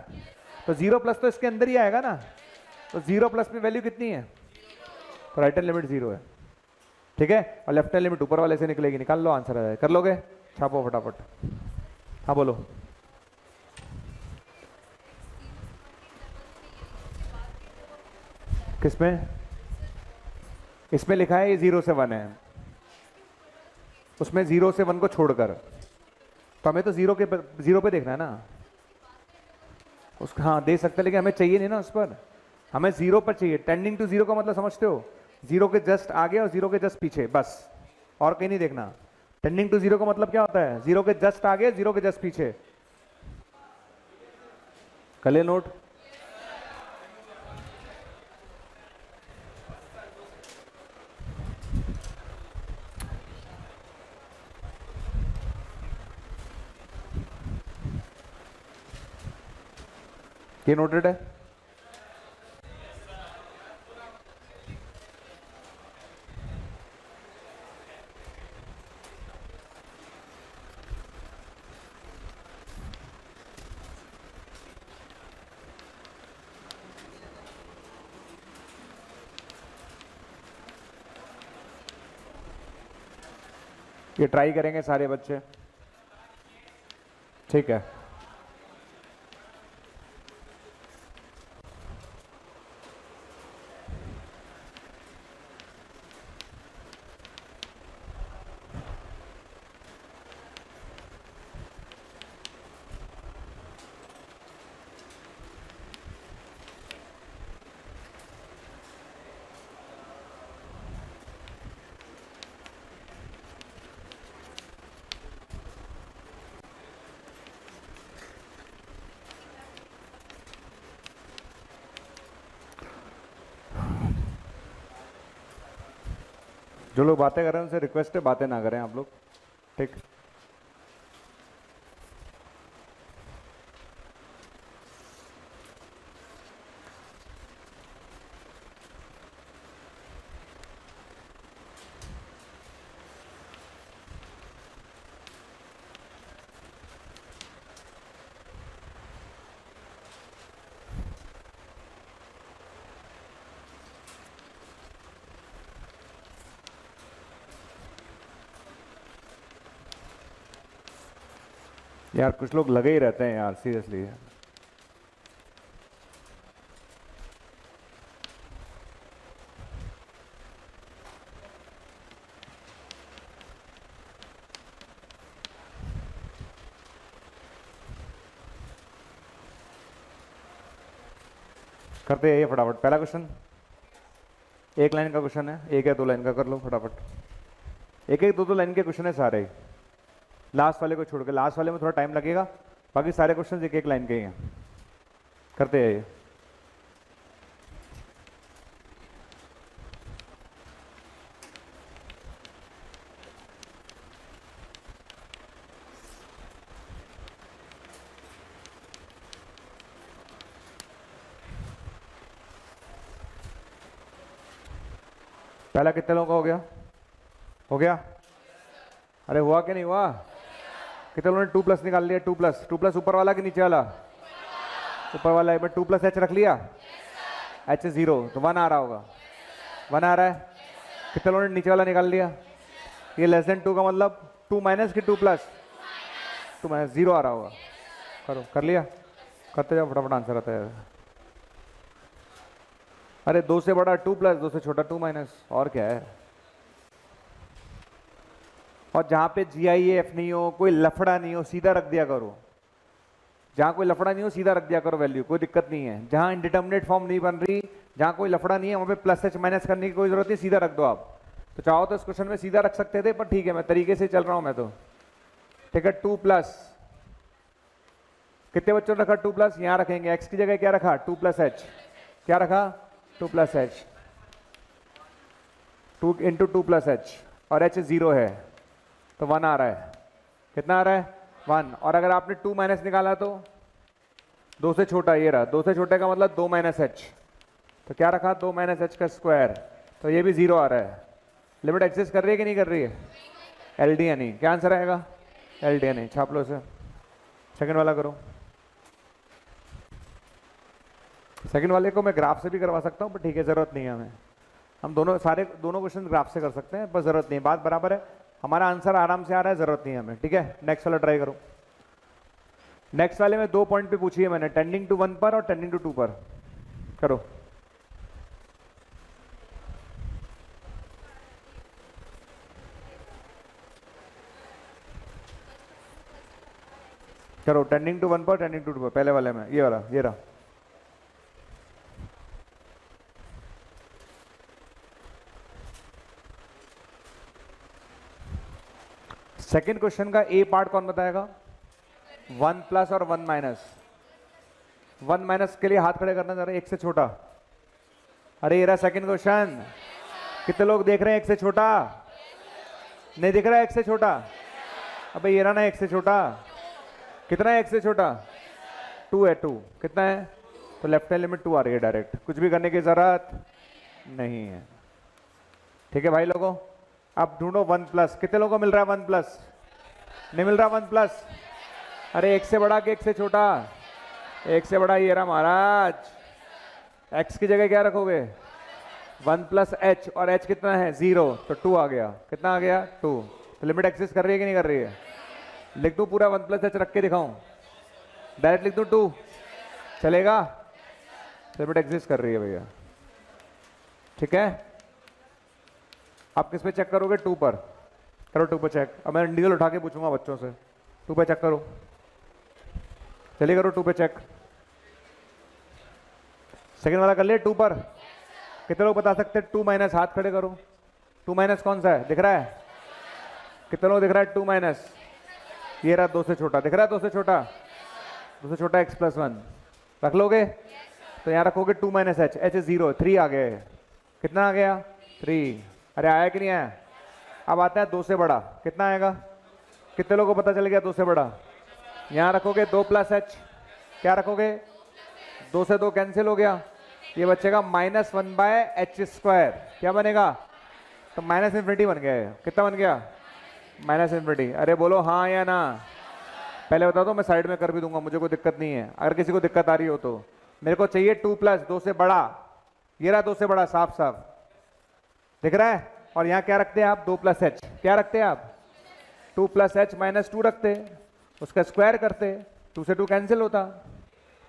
तो 0 प्लस तो इसके अंदर ही आएगा ना। तो 0 प्लस में वैल्यू कितनी है? तो राइट हैंड लिमिट 0 है, ठीक है? और लेफ्ट हैंड लिमिट ऊपर वाले से निकलेगी। निकाल लो, आंसर आ जाए। कर लोगे? छापो फटाफट। हाँ बोलो। किसमें? इसमें लिखा है ये 0 से 1 है, उसमें 0 से 1 को छोड़कर, तो हमें तो 0 पे देखना है ना उसका। हाँ दे सकते, लेकिन हमें चाहिए नहीं ना उस पर, हमें 0 पर चाहिए। टेंडिंग टू 0 का मतलब समझते हो? 0 के जस्ट आगे और 0 के जस्ट पीछे, बस, और कहीं नहीं देखना। टेंडिंग टू 0 का मतलब क्या होता है? 0 के जस्ट आगे, 0 के जस्ट पीछे। कले नोट। ये नोटेड है? ये ट्राई करेंगे सारे बच्चे, ठीक है? जो लोग बातें कर रहे हैं उनसे रिक्वेस्ट है बातें ना करें आप लोग, ठीक? यार कुछ लोग लगे ही रहते हैं यार, सीरियसली। करते हैं ये फटाफट। पहला क्वेश्चन एक लाइन का क्वेश्चन है, एक या 2 लाइन का, कर लो फटाफट। एक एक दो लाइन के क्वेश्चन है सारे, लास्ट वाले को छोड़ के। लास्ट वाले में थोड़ा टाइम लगेगा, बाकी सारे क्वेश्चन एक एक लाइन के ही हैं। करते हैं ये। पहला कितने लोगों का हो गया? हो गया? अरे हुआ कि नहीं हुआ? कितने लोगों ने 2 प्लस निकाल लिया? 2 प्लस ऊपर वाला कि नीचे वाला? ऊपर वाला है। 2 प्लस एच रख लिया, एच 0 तो 1 आ रहा होगा, 1 आ रहा है। कितने लोगों ने नीचे वाला निकाल लिया? ये लेस देन 2 का मतलब 2 माइनस कि 2 प्लस? 2 माइनस 0 आ रहा होगा। करो, कर लिया? करते जाओ फटाफट, आंसर आता है। अरे 2 से बड़ा 2 प्लस, 2 से छोटा 2 माइनस, और क्या है? और जहां पे GIF नहीं हो, कोई लफड़ा नहीं हो, सीधा रख दिया करो। जहां कोई लफड़ा नहीं हो सीधा रख दिया करो वैल्यू, कोई दिक्कत नहीं है। जहां इंडिटर्मिनेट फॉर्म नहीं बन रही, जहां कोई लफड़ा नहीं है, वहां पे प्लस एच माइनस करने की कोई जरूरत नहीं, सीधा रख दो आप। तो चाहो तो इस क्वेश्चन में सीधा रख सकते थे, पर ठीक है मैं तरीके से चल रहा हूं मैं तो। ठीक है, 2 प्लस, कितने बच्चों ने रखा 2 प्लस, यहां रखेंगे, एक्स की जगह क्या रखा 2 प्लस एच, क्या रखा 2 plus H, 2 into 2 plus H, और एच 0 है तो 1 आ रहा है। कितना आ रहा है 1। और अगर आपने 2 माइनस निकाला तो 2 से छोटा, ये रहा 2 से छोटे का मतलब 2 माइनस एच, तो क्या रखा 2 माइनस एच का स्क्वायर, तो ये भी 0 आ रहा है। लिमिट एग्जिस्ट कर रही है कि नहीं कर रही है, एल डी यानी क्या आंसर आएगा, एल डी यानी। छाप लो इसे, सेकंड वाला करो। सेकंड वाले को मैं ग्राफ से भी करवा सकता हूँ, पर ठीक है जरूरत नहीं है हमें, हम दोनों क्वेश्चन ग्राफ से कर सकते हैं, पर जरूरत नहीं, बात बराबर है, हमारा आंसर आराम से आ रहा है, जरूरत नहीं है हमें। ठीक है, नेक्स्ट वाला ट्राई करो। नेक्स्ट वाले में 2 पॉइंट पे पूछी है मैंने, टेंडिंग टू 1 पर और टेंडिंग टू 2 पर। करो, करो टेंडिंग टू 1 पर, टेंडिंग टू 2 पर। पहले वाले में ये वाला, ये रहा। सेकेंड क्वेश्चन का ए पार्ट कौन बताएगा, 1 प्लस और 1 माइनस। 1 माइनस के लिए हाथ खड़े करना जरा, एक से छोटा। अरे ये रहा सेकेंड क्वेश्चन, कितने लोग देख रहे हैं एक से छोटा, नहीं दिख रहा है एक से छोटा, अबे ये रहा ना एक से छोटा, कितना है एक से छोटा 2 है, 2 कितना है, तो लेफ्ट हैंड लिमिट 2 आ रही है डायरेक्ट, कुछ भी करने की जरूरत नहीं है। ठीक है भाई लोगों, अब ढूंढो 1 प्लस, कितने लोगों को मिल रहा है 1 प्लस, नहीं मिल रहा 1 प्लस, अरे एक से बड़ा कि एक से छोटा, एक से बड़ा ये रहा महाराज। एक्स की जगह क्या रखोगे 1 प्लस एच, और एच कितना है 0, तो 2 आ गया, कितना आ गया 2। तो लिमिट एक्सिस्ट कर रही है कि नहीं कर रही है, लिख दूं पूरा 1 प्लस एच रख के दिखाऊं, डायरेक्ट लिख दूं 2 चलेगा, लिमिट एक्सिस्ट कर रही है भैया। ठीक है, आप किस पे चेक करोगे 2 पर, करो 2 पर चेक। अब मैं इंडिविजुअल उठा के पूछूंगा बच्चों से, 2 पे चेक करो, चलिए करो 2 पे चेक। सेकेंड वाला कर लिए 2 पर, कितने लोग बता सकते हैं 2 माइनस, हाथ खड़े करो। 2 माइनस कौन सा है, दिख रहा है, कितने लोग दिख रहा है 2 माइनस, ये रहा 2 से छोटा, दिख रहा है 2 से छोटा, 2 से छोटा x प्लस 1 रख लोगे, तो यहाँ रखोगे 2 माइनस एच, एच 0, 3 आ गया, कितना आ गया 3। अरे आया कि नहीं आया, अब आता है 2 से बड़ा, कितना आएगा, कितने लोगों को पता चल गया 2 से बड़ा, यहाँ रखोगे 2 प्लस एच, क्या रखोगे 2 से 2 कैंसिल हो गया, ये बचेगा -1 बाय एच स्क्वायर, क्या बनेगा, तो माइनस इन्फिनिटी बन गया है, कितना बन गया माइनस इन्फिनिटी। अरे बोलो हाँ या ना, पहले बता दो मैं साइड में कर भी दूंगा, मुझे कोई दिक्कत नहीं है, अगर किसी को दिक्कत आ रही हो तो। मेरे को चाहिए 2 प्लस 2 से बड़ा, ये रहा 2 से बड़ा, साफ साफ दिख रहा है, और यहाँ क्या रखते हैं आप 2 प्लस एच, क्या रखते हैं आप 2 प्लस एच माइनस 2 रखते, उसका स्क्वायर करते, 2 से 2 कैंसिल होता,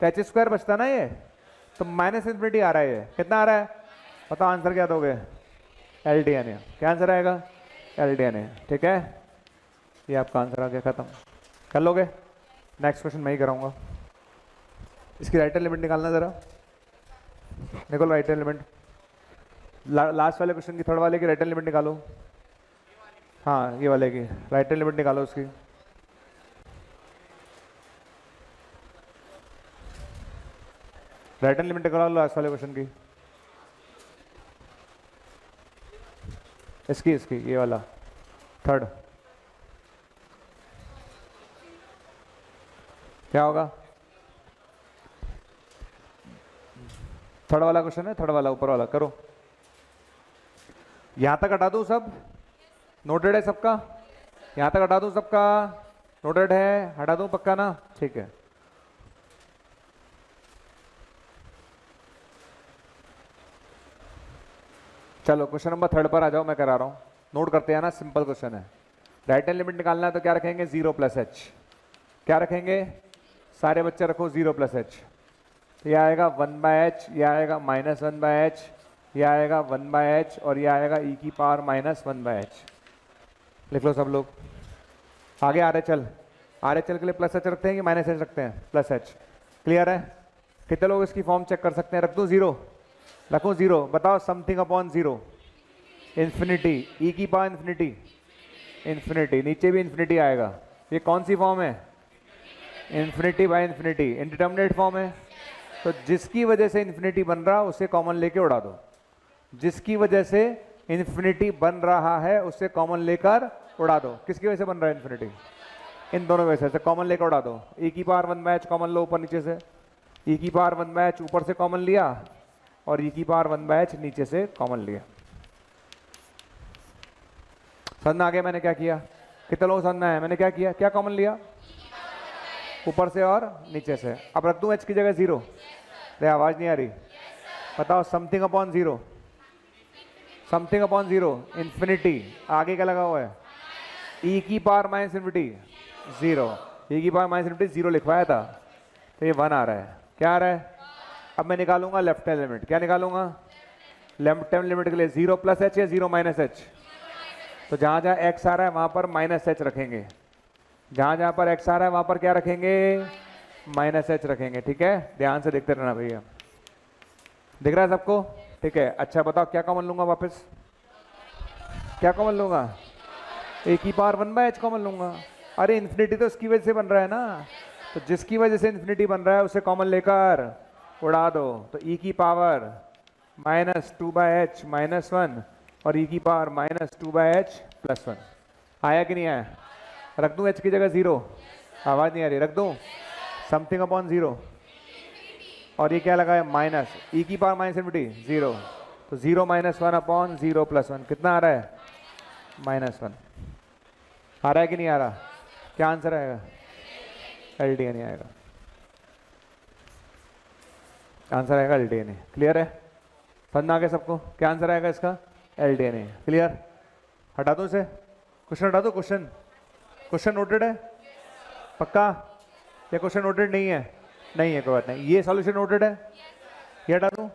तो एच स्क्वायर बचता ना ये, तो माइनस इन्फिनिटी आ रहा है, ये कितना आ रहा है बताओ, आंसर क्या दोगे, एल डी एन ए, क्या आंसर आएगा एल डी एन ए। ठीक है, ये आपका आंसर आ गया, खत्म कर लोगे। नेक्स्ट क्वेश्चन मैं ही कराऊंगा, इसकी राइट हैंड लिमिट निकालना जरा, निकलो राइट हैंड लिमिट, लास्ट वाले क्वेश्चन की, थर्ड वाले की राइट हैंड लिमिट निकालो, हाँ ये वाले की राइट हैंड लिमिट निकालो उसकी। राइट हैंड लिमिट निकालो लास्ट वाले क्वेश्चन की, इसकी इसकी ये वाला थर्ड, क्या होगा, थर्ड वाला क्वेश्चन है, थर्ड वाला ऊपर वाला करो। यहां तक हटा दूं सब, नोटेड है सबका, यहां तक हटा दूं सबका, नोटेड है, हटा दूं पक्का ना, ठीक है। चलो क्वेश्चन नंबर थर्ड पर आ जाओ, मैं करा रहा हूं, नोट करते हैं ना, सिंपल क्वेश्चन है। राइट हैंड लिमिट निकालना है तो क्या रखेंगे 0 प्लस एच, क्या रखेंगे सारे बच्चे रखो 0 प्लस एच, ये आएगा 1 बाय एच, ये आएगा -1 बाय एच, ये आएगा 1 बाय एच, और ये आएगा e की पावर -1 बाय एच। लिख लो सब लोग, आगे आ रहे चल, आर एच एल के लिए प्लस एच रखते हैं कि माइनस एच रखते हैं? Plus H. क्लियर है? कितने लोग इसकी फॉर्म चेक कर सकते हैं? रख दूं जीरो? रखूं जीरो? बताओ समथिंग अपॉन जीरो। इन्फिनिटी, ई की पावर इन्फिनिटी, इन्फिनिटी, नीचे भी इन्फिनिटी आएगा। ये कौन सी फॉर्म है? Infinity by infinity, indeterminate form है। तो जिसकी वजह से इन्फिनिटी बन रहा उसे कॉमन लेके उड़ा दो। जिसकी वजह से इन्फिनिटी बन रहा है उसे कॉमन लेकर उड़ा दो। किसकी वजह से बन रहा है इन्फिनिटी? इन दोनों वजह से कॉमन लेकर उड़ा दो। ई की पावर 1 बाय h कॉमन लो ऊपर नीचे से, ई की पावर 1 बाय h ऊपर से कॉमन लिया और ई की पावर 1 बाय h नीचे से कॉमन लिया। समझ में आ गया मैंने क्या किया? कितने लोग समझ में आया मैंने क्या किया? क्या कॉमन लिया? ऊपर से और नीचे से। अब रख दूं h की जगह जीरो? आवाज नहीं आ रही? बताओ something upon zero. Something upon zero infinity, आगे क्या लगा हुआ है? ई की पावर माइनस इन्फिनिटी जीरो, ई की पावर माइनस इन्फिनिटी जीरो लिखवाया था तो ये 1 आ रहा है। क्या आ रहा है? अब मैं निकालूंगा लेफ्ट हैंड लिमिट। क्या निकालूंगा? लेफ्ट हैंड लिमिट के लिए जीरो प्लस एच या जीरो माइनस एच? तो जहां जहां एक्स आ रहा है वहां पर माइनस एच रखेंगे, जहां जहां पर एक्स आ रहा है वहां पर क्या रखेंगे? माइनस एच रखेंगे। ठीक है, ध्यान से देखते रहना भैया। दिख रहा है सबको? ठीक है, अच्छा बताओ क्या कॉमन लूंगा वापस? क्या कॉमन लूंगा? ए की पावर 1 बाय h कॉमन लूंगा। अरे इन्फिनिटी तो उसकी वजह से बन रहा है ना, तो जिसकी वजह से इन्फिनिटी बन रहा है उसे कॉमन लेकर उड़ा दो। तो ई की power minus 2 by h minus 1 और ई की power minus 2 by h plus 1। आया कि नहीं आया? रख दूं h की जगह जीरो? आवाज नहीं आ रही? रख दूं समथिंग अपॉन जीरो और ये क्या लगा है? माइनस ई की पावर माइनस इन्फिनिटी जीरो, तो zero minus 1 upon zero plus 1 कितना आ रहा है? -1। आ रहा है कि नहीं आ रहा? क्या आंसर आएगा? एलडीएन नहीं आएगा, आंसर आएगा एलडीएन। क्लियर है? समझ में आ गया सबको? क्या आंसर आएगा इसका? एलडीएन। क्लियर? हटा दो इसे, क्वेश्चन हटा दो। क्वेश्चन, क्वेश्चन नोटेड है? पक्का? या क्वेश्चन नोटेड नहीं है? नहीं है, कोई बात नहीं। ये सॉल्यूशन नोटेड है? ये हटा दूं?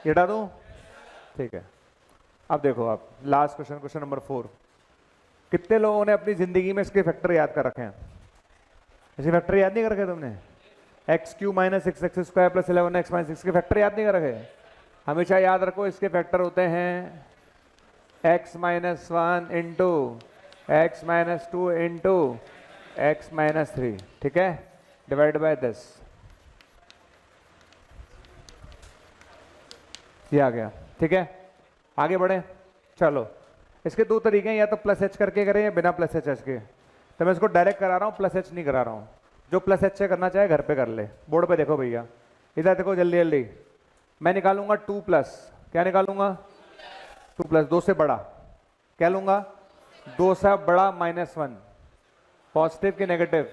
ये हटा दूं? ठीक है। अब देखो आप लास्ट क्वेश्चन, क्वेश्चन नंबर 4। कितने लोगों ने अपनी जिंदगी में इसके फैक्टर याद कर रखे हैं? ऐसे फैक्टर याद नहीं कर रखे तुमने? X Q minus x x square plus 11x minus 6 के फैक्टर याद नहीं कर रखे? हमेशा याद रखो इसके फैक्टर होते हैं x minus 1 into x minus 2 into x minus 3। ठीक है, डिवाइड बाय 10। ये आ गया। ठीक है, आगे बढ़े। चलो, इसके दो तरीके हैं, या तो प्लस एच करके करें या बिना प्लस एच के। तो मैं इसको डायरेक्ट करा रहा हूँ, प्लस एच नहीं करा रहा हूँ। जो प्लस एच से करना चाहे घर पे कर ले। बोर्ड पे देखो भैया, इधर देखो जल्दी जल्दी। मैं निकालूंगा 2 प्लस, क्या निकालूंगा? 2 प्लस 2 से बड़ा। क्या लूंगा? 2 से बड़ा -1, पॉजिटिव की नेगेटिव?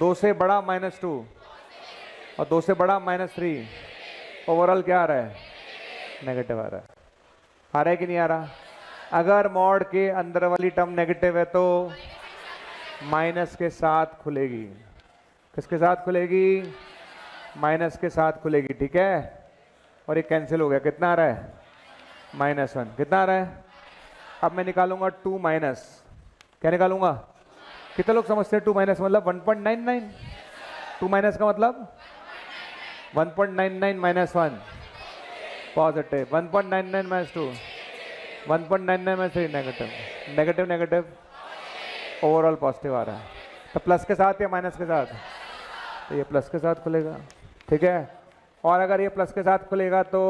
2 से बड़ा -2 और 2 से बड़ा -3। ओवरऑल क्या आ रहा है? नेगेटिव आ रहा है। आ रहा है कि नहीं आ रहा? अगर मॉड के अंदर वाली टर्म नेगेटिव है तो माइनस के साथ खुलेगी। किसके साथ खुलेगी? माइनस के साथ खुलेगी। ठीक है, और ये कैंसिल हो गया। कितना आ रहा है? -1। कितना आ रहा है? अब मैं निकालूंगा 2 माइनस। क्या निकालूंगा? कितने लोग समझते हैं 2 माइनस मतलब 1.99? 2 माइनस का मतलब 1.99 -1 positive, 1.99 -2, 1.99 -3 negative, negative negative, overall positive आ रहा है। तो प्लस के साथ या माइनस के साथ? तो ये प्लस के साथ खुलेगा। ठीक है, और अगर ये प्लस के साथ खुलेगा तो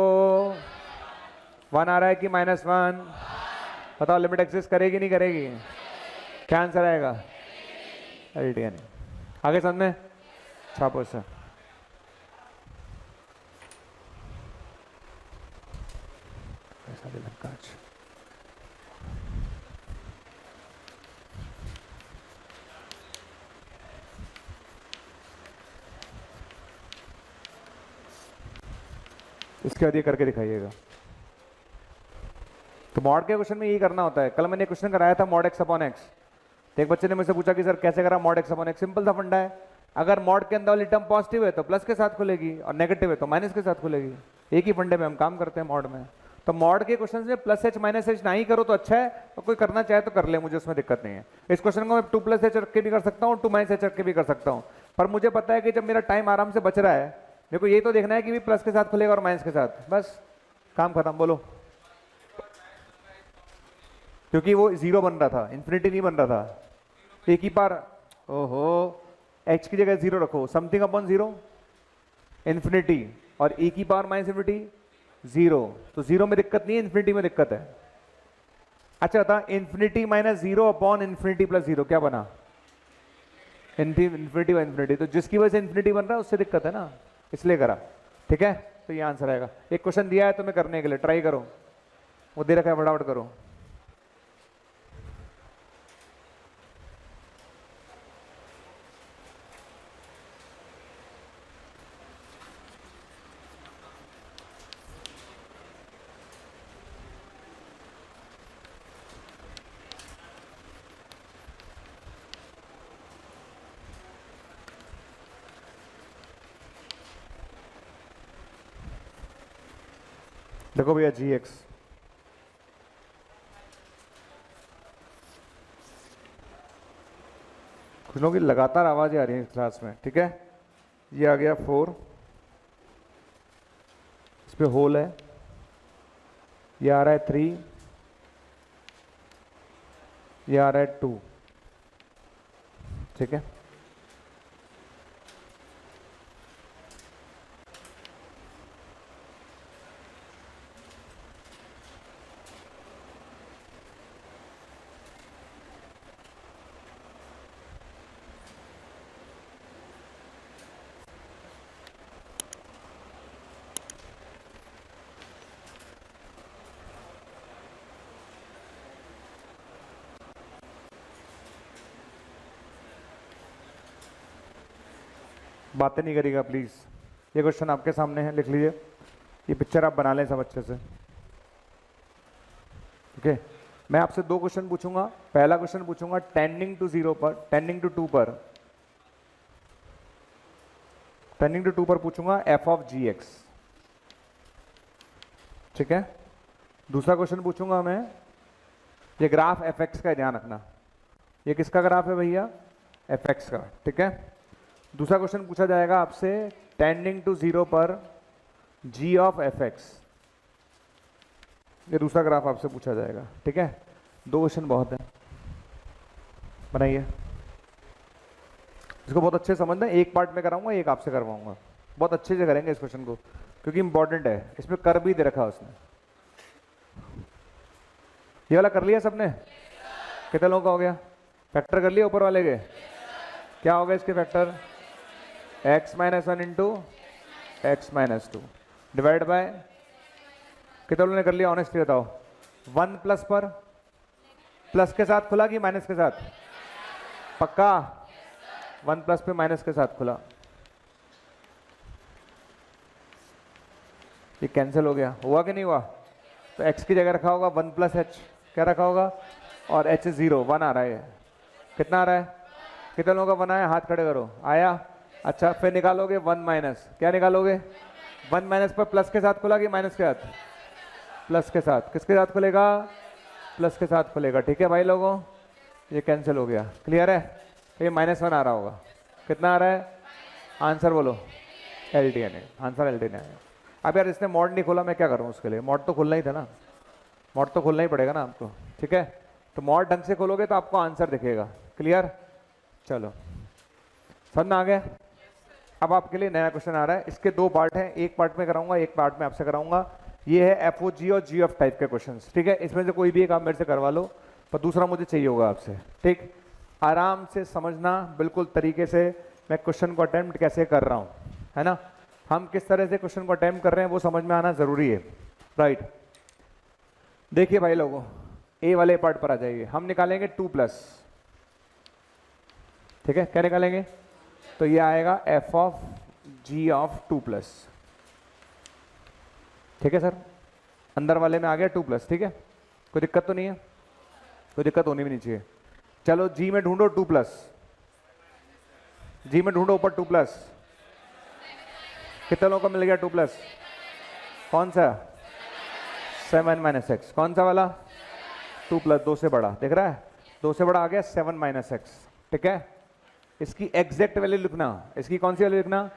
1 आ रहा है कि -1? बताओ लिमिट एक्सिस्ट करेगी नहीं करेगी? क्या आंसर आएगा? एलडीएन। आगे समझ में? छापो सर। इसके बाद ये करके दिखाइएगा। तो मॉड के क्वेश्चन में यही करना होता है। कल मैंने क्वेश्चन कराया था मॉड एक्स अपॉन एक्स, तो एक बच्चे ने मुझसे पूछा कि सर कैसे करा mod x upon x. Simple सा फंडा है, अगर मॉड के अंदर वाली टर्म पॉजिटिव है तो प्लस के साथ खुलेगी और नेगेटिव है तो माइनस के साथ खुलेगी। एक ही फंडे में हम काम करते हैं मॉड में। तो मॉड के क्वेश्चन में प्लस एच माइनस एच ना ही करो तो अच्छा है, और कोई करना चाहे तो कर ले, मुझे उसमें दिक्कत नहीं है। इस क्वेश्चन को मैं 2 प्लस एच रख के भी कर सकता हूँ, 2 माइनस एच रख के भी कर सकता हूँ, पर मुझे पता है कि जब मेरा टाइम आराम से बच रहा है, मेरे को ये तो देखना है कि भी प्लस के साथ खुलेगा और माइनस के साथ, बस काम खत्म। बोलो, क्योंकि वो जीरो बन रहा था, इन्फिनिटी नहीं बन रहा था। एक ही बार, ओहो, एच की जगह जीरो रखो, समथिंग अपॉन जीरो इन्फिनिटी, और एक ही पावर माइनस इन्फिनिटी जीरो, तो जीरो में दिक्कत नहीं है, इन्फिनिटी में दिक्कत है। अच्छा था, infinity minus zero upon infinity plus zero क्या बना? इन्फिनिटी बाय इन्फिनिटी, तो जिसकी वजह से इन्फिनिटी बन रहा है उससे दिक्कत है ना, इसलिए करा। ठीक है, तो ये आंसर आएगा। एक क्वेश्चन दिया है तुम्हें करने के लिए, ट्राई करो, वो दे रखा है, फटाफट करो। देखो भैया, जी एक्स कुछ लोगों की लगातार आवाजें आ रही है इस क्लास में। ठीक है, ये आ गया 4, इस पे होल है, ये आ रहा है 3, ये आ रहा है 2। ठीक है, बातें नहीं करेगा प्लीज। ये क्वेश्चन आपके सामने है, लिख लीजिए, ये पिक्चर आप बना लें सब अच्छे से। ओके, मैं आपसे 2 क्वेश्चन पूछूंगा। पहला क्वेश्चन पूछूंगा टेंडिंग टू 0 पर, टेंडिंग टू 2 पर, टेंडिंग टू 2 पर पूछूंगा एफ ऑफ जी एक्स। ठीक है, दूसरा क्वेश्चन पूछूंगा मैं, ये ग्राफ एफ एक्स का ध्यान रखना, ये किसका ग्राफ है भैया? एफ एक्स का। ठीक है, दूसरा क्वेश्चन पूछा जाएगा आपसे टेंडिंग टू 0 पर जी ऑफ एफ एक्स, ये दूसरा ग्राफ आपसे पूछा जाएगा। ठीक है, 2 क्वेश्चन बहुत है, बनाइए। इसको बहुत अच्छे समझना, एक पार्ट में कराऊंगा, एक आपसे करवाऊंगा, बहुत अच्छे से करेंगे इस क्वेश्चन को, क्योंकि इंपॉर्टेंट है। इसमें कर भी दे रखा उसने, ये वाला कर लिया सबने? कितने लोगों का हो गया? फैक्टर कर लिया ऊपर वाले के? क्या हो गया इसके factor? x minus 1 into x minus 2 divide by, कितने लोगों ने कर लिया ऑनेस्टली बताओ? 1 प्लस पर, प्लस के साथ खुला कि माइनस के साथ? पक्का 1 प्लस पे माइनस के साथ खुला, ये कैंसिल हो गया, हुआ कि नहीं हुआ? तो x की जगह रखा होगा 1 प्लस एच, क्या रखा होगा? और h 0, 1 आ रहा है, कितना आ रहा है? कितने लोगों का 1 आया? हाथ खड़े करो, आया? अच्छा, फिर निकालोगे 1 माइनस, क्या निकालोगे? 1 माइनस पर प्लस के साथ खुला कि माइनस के साथ? प्लस के साथ। किसके साथ खुलेगा? प्लस के साथ खुलेगा। ठीक है भाई लोगों, ये कैंसिल हो गया, क्लियर है? ये -1 आ रहा होगा, कितना आ रहा है? आंसर बोलो। LTN है आंसर, LTN है। अब यार इसने मॉड नहीं खोला, मैं क्या करूँ उसके लिए? मॉड तो खोलना ही था ना, मॉड तो खोलना ही पड़ेगा ना आपको। ठीक है, तो मॉड ढंग से खोलोगे तो आपको आंसर दिखेगा। क्लियर? चलो, समझ में आ गया? अब आपके लिए नया क्वेश्चन आ रहा है, इसके 2 पार्ट हैं, एक पार्ट में कराऊंगा, एक पार्ट में आपसे कराऊंगा। ये है FOG और GF टाइप के क्वेश्चंस। ठीक है, इसमें से कोई भी एक आप मेरे से करवा लो, पर दूसरा मुझे चाहिए होगा आपसे। ठीक, आराम से समझना, बिल्कुल तरीके से मैं क्वेश्चन को अटेम्प्ट कैसे कर रहा हूँ, है ना? हम किस तरह से क्वेश्चन को अटेम्प्ट कर रहे हैं वो समझ में आना जरूरी है, राइट? देखिए भाई लोगों, ए वाले पार्ट पर आ जाइए, हम निकालेंगे 2+। ठीक है, क्या निकालेंगे? तो ये आएगा एफ ऑफ जी ऑफ 2+। ठीक है सर, अंदर वाले में आ गया 2+। ठीक है, कोई दिक्कत तो नहीं है? कोई दिक्कत होनी भी नहीं चाहिए। चलो जी में ढूंढो 2+, जी में ढूंढो ऊपर 2+। कितने लोगों को मिल गया 2+? कौन सा? 7 माइनस एक्स, कौन सा वाला? 2 प्लस 2 से बड़ा, दिख रहा है? 2 से बड़ा आ गया 7 माइनस एक्स, ठीक है? इसकी एग्जैक्ट वैल्यू लिखना, इसकी कौन सी वैल्यू लिखना?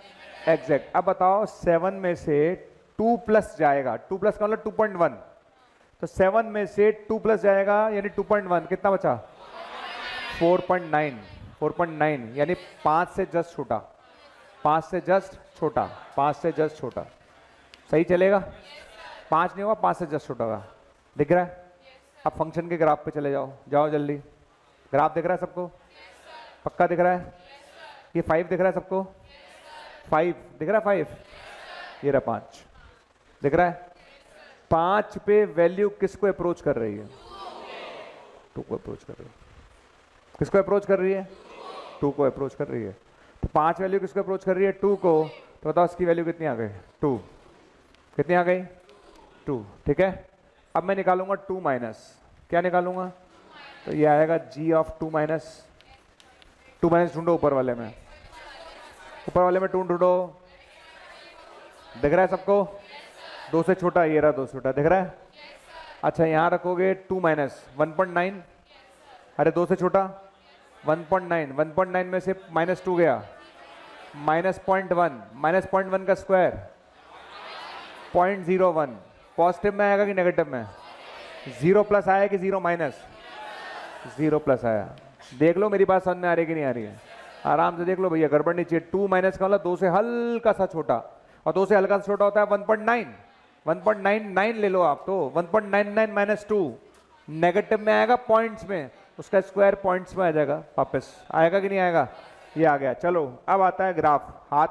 एग्जैक्ट। अब बताओ 7 में से 2 प्लस जाएगा, 2 प्लस का मतलब 2.1, तो 7 में से 2 प्लस जाएगा यानी 2.1, कितना बचा? 4.9, 4.9 यानी 5 से जस्ट छोटा, 5 से जस्ट छोटा, 5 से जस्ट छोटा। सही चलेगा? 5 नहीं होगा, 5 से जस्ट छोटा होगा। दिख रहा है? अब फंक्शन के ग्राफ पे चले जाओ, जाओ जल्दी। ग्राफ दिख रहा है सबको? पक्का दिख रहा है? ये 5 दिख रहा है सबको? 5 दिख रहा है? 5, ये रहा 5, दिख रहा है? 5 पे वैल्यू किसको अप्रोच कर रही है? 2 को अप्रोच कर रही है। किसको अप्रोच कर रही है? 2 को अप्रोच कर रही है। तो 5 वैल्यू किसको अप्रोच कर रही है? 2 को। तो बताओ इसकी वैल्यू कितनी आ गई? 2। कितनी आ गई? 2, ठीक है? अब मैं निकालूंगा 2 माइनस, क्या निकालूंगा? तो ये आएगा g ऑफ 2 माइनस, 2 माइनस ढूंढो ऊपर वाले में, ऊपर वाले में 2 ढूंढो। दिख रहा है सबको? 2 से छोटा, ये रहा 2 से छोटा, दिख रहा है? अच्छा यहाँ रखोगे 2 माइनस 1.9, अरे 2 से छोटा 1.9, 1.9 में से माइनस 2 गया, माइनस 0.1, माइनस 0.1 का स्क्वायर 0.01, पॉजिटिव में आएगा कि नेगेटिव में? 0 प्लस आया कि 0 माइनस? 0 प्लस आया। देख लो मेरी बात समझ में आ रही है कि नहीं आ रही है? आराम से देख लो भैया, गड़बड़ नहीं चाहिए। 2 माइनस का मतलब 2 से हल्का सा छोटा, और 2 से हल्का सा छोटा होता है 1.9, 1.99 ले लो आप, तो 1.99 माइनस 2 नेगेटिव में आएगा पॉइंट्स में, उसका स्क्वायर पॉइंट्स में आ जाएगा वापस, आएगा कि नहीं आएगा? ये आ गया। चलो अब आता है ग्राफ, हाथ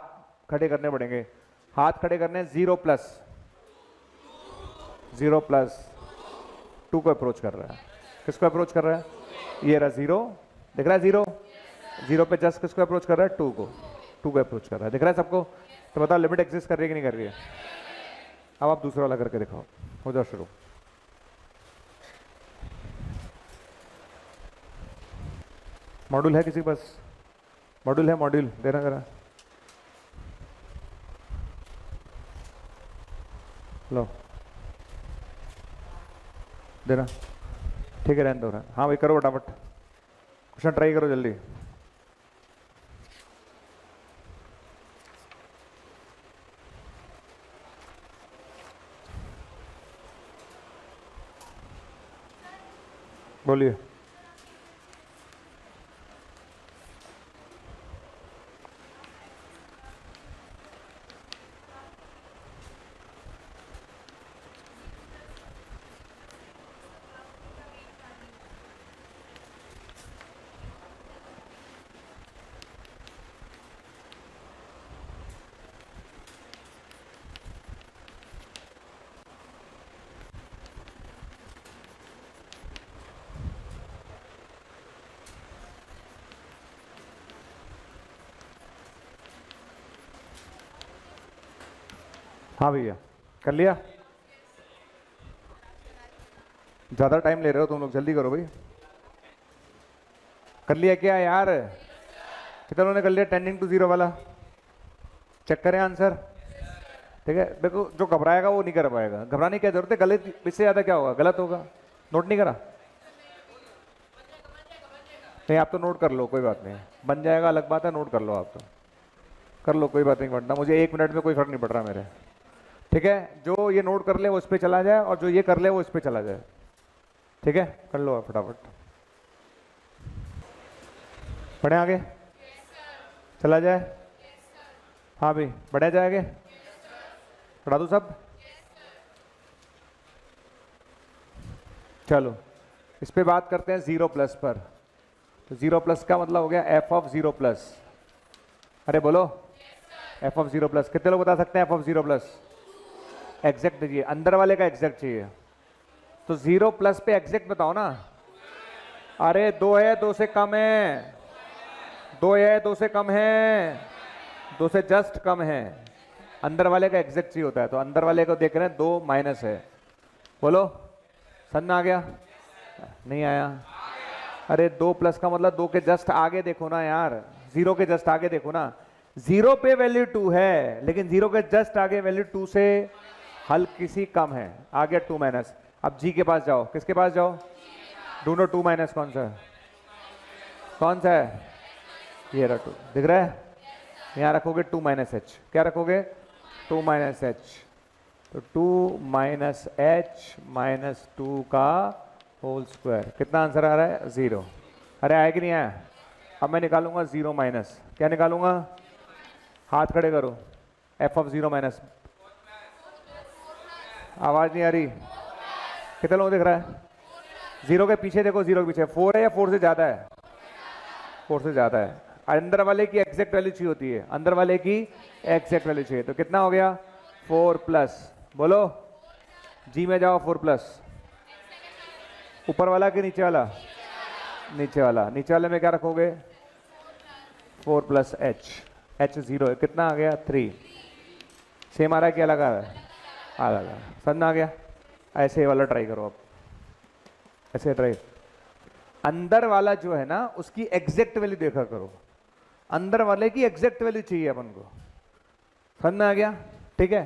खड़े करने पड़ेंगे, हाथ खड़े करने। 0 प्लस 2 को अप्रोच कर रहा है। किसको अप्रोच कर रहा है? ये रहा 0, दिख रहा है? 0 पे जस्ट किसको अप्रोच कर रहा है? 2 को, 2 को अप्रोच कर रहा है। दिख रहा है सबको? तो बताओ लिमिट एग्जिस्ट कर रही है कि नहीं कर रही है? अब आप दूसरा वाला करके दिखाओ, हो जाओ शुरू। मॉड्यूल है किसी के पास? मॉड्यूल है? मॉड्यूल देना जरा, लो देना, ठीक है? रहने दो। हाँ भाई करो फटाफट, क्वेश्चन ट्राई करो जल्दी। बोलिए। हाँ भैया कर लिया? ज़्यादा टाइम ले रहे हो तुम लोग, जल्दी करो भाई। कर लिया क्या यार? कितनों ने कर लिया? टेंडिंग टू 0 वाला चेक करें आंसर, ठीक है? देखो जो घबराएगा वो नहीं कर पाएगा, घबराने की क्या जरूरत है? गलत इससे ज़्यादा क्या होगा? गलत होगा। नोट नहीं करा? नहीं आप तो नोट कर लो, कोई बात नहीं, बन जाएगा अलग बात है, नोट कर लो आप तो, कर लो, कोई बात नहीं पढ़ना, मुझे 1 मिनट में कोई फर्क नहीं पड़ रहा मेरे, ठीक है? जो ये नोट कर ले वो इस पे चला जाए, और जो ये कर ले वो इस पे चला जाए, ठीक है? कर लो आप फटाफट, बढ़े आगे, चला जाए। हाँ भाई बढ़े जाए आगे, पढ़ा दो सब। चलो इस पे बात करते हैं 0 प्लस पर। तो 0 प्लस का मतलब हो गया f ऑफ 0 प्लस। अरे बोलो f ऑफ 0 प्लस। कितने लोग बता सकते हैं f ऑफ 0 प्लस? एग्जैक्ट दीजिए, अंदर वाले का एग्जैक्ट चाहिए। तो 0 प्लस पे एग्जैक्ट बताओ ना। अरे 2 है, 2 से कम है, 2 है, 2 से कम है, 2 से जस्ट कम है, अंदर वाले का एग्जैक्ट चाहिए होता है। तो अंदर वाले को देख रहे हैं 2 माइनस है, बोलो समझ में आ गया? नहीं आया? अरे 2 प्लस का मतलब 2 के जस्ट आगे देखो ना यार, 0 के जस्ट आगे देखो ना। 0 पे वैल्यू 2 है, लेकिन 0 के जस्ट आगे वैल्यू 2 से हल किसी कम है, आ गया 2 माइनस। अब जी के पास जाओ, किसके पास जाओ, ढूंढो 2 माइनस कौन सा है, कौन सा है, ये रहा 2, दिख रहा है, यहाँ रखोगे 2 माइनस एच, क्या रखोगे 2 माइनस एच, तो 2 माइनस एच माइनस 2 का होल स्क्वायर, कितना आंसर आ रहा है 0। अरे आया कि नहीं आया। अब मैं निकालूंगा 0 माइनस, क्या निकालूंगा, हाथ खड़े करो, एफ ऑफ 0 माइनस, आवाज नहीं आ रही, कितने लोगों को दिख रहा है, 0 के पीछे देखो, 0 के पीछे 4 है या 4 से ज्यादा है, 4 से ज्यादा है, अंदर वाले की एग्जैक्ट वैल्यू चाहिए होती है, अंदर वाले की एग्जैक्ट वैल्यू चाहिए, तो कितना हो गया 4 प्लस, बोलो जी में जाओ 4 प्लस, ऊपर वाला कि नीचे वाला, नीचे वाला, नीचे वाले में क्या रखोगे 4 प्लस एच, एच 0 है, कितना आ गया 3, सेम आ रहा है कि अलग आ रहा है, अलग है, समझ में आ गया। ऐसे ही वाला ट्राई करो, अब ऐसे ट्राई, अंदर वाला जो है ना उसकी एग्जैक्ट वैल्यू देखा करो, अंदर वाले की एग्जैक्ट वैल्यू चाहिए अपन को, समझ में आ गया, ठीक है,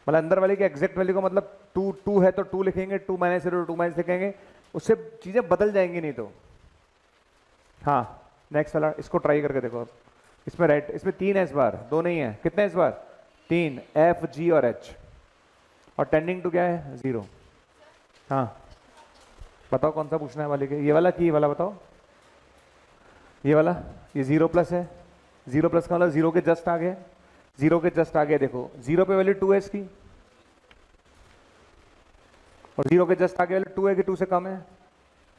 मतलब अंदर वाले की एग्जैक्ट वैल्यू का मतलब 2 है तो 2 लिखेंगे, 2 माइनस 0 2 माइनस लिखेंगे, उससे चीजें बदल जाएंगी नहीं तो। हाँ नेक्स्ट वाला, इसको ट्राई करके देखो, इसमें राइट, इसमें 3 है इस बार, 2 नहीं है, कितने इस बार 3, एफ जी और एच, और टेंडिंग टू क्या है 0। हाँ बताओ कौन सा पूछना है वाले के, ये वाला कि ये वाला बताओ, ये वाला, ये 0 प्लस है, 0 प्लस का मतलब 0 के जस्ट आगे, 0 के जस्ट आगे देखो, 0 पे वैल्यू 2 है इसकी, और 0 के जस्ट आगे वैल्यू 2 है कि 2 से कम है,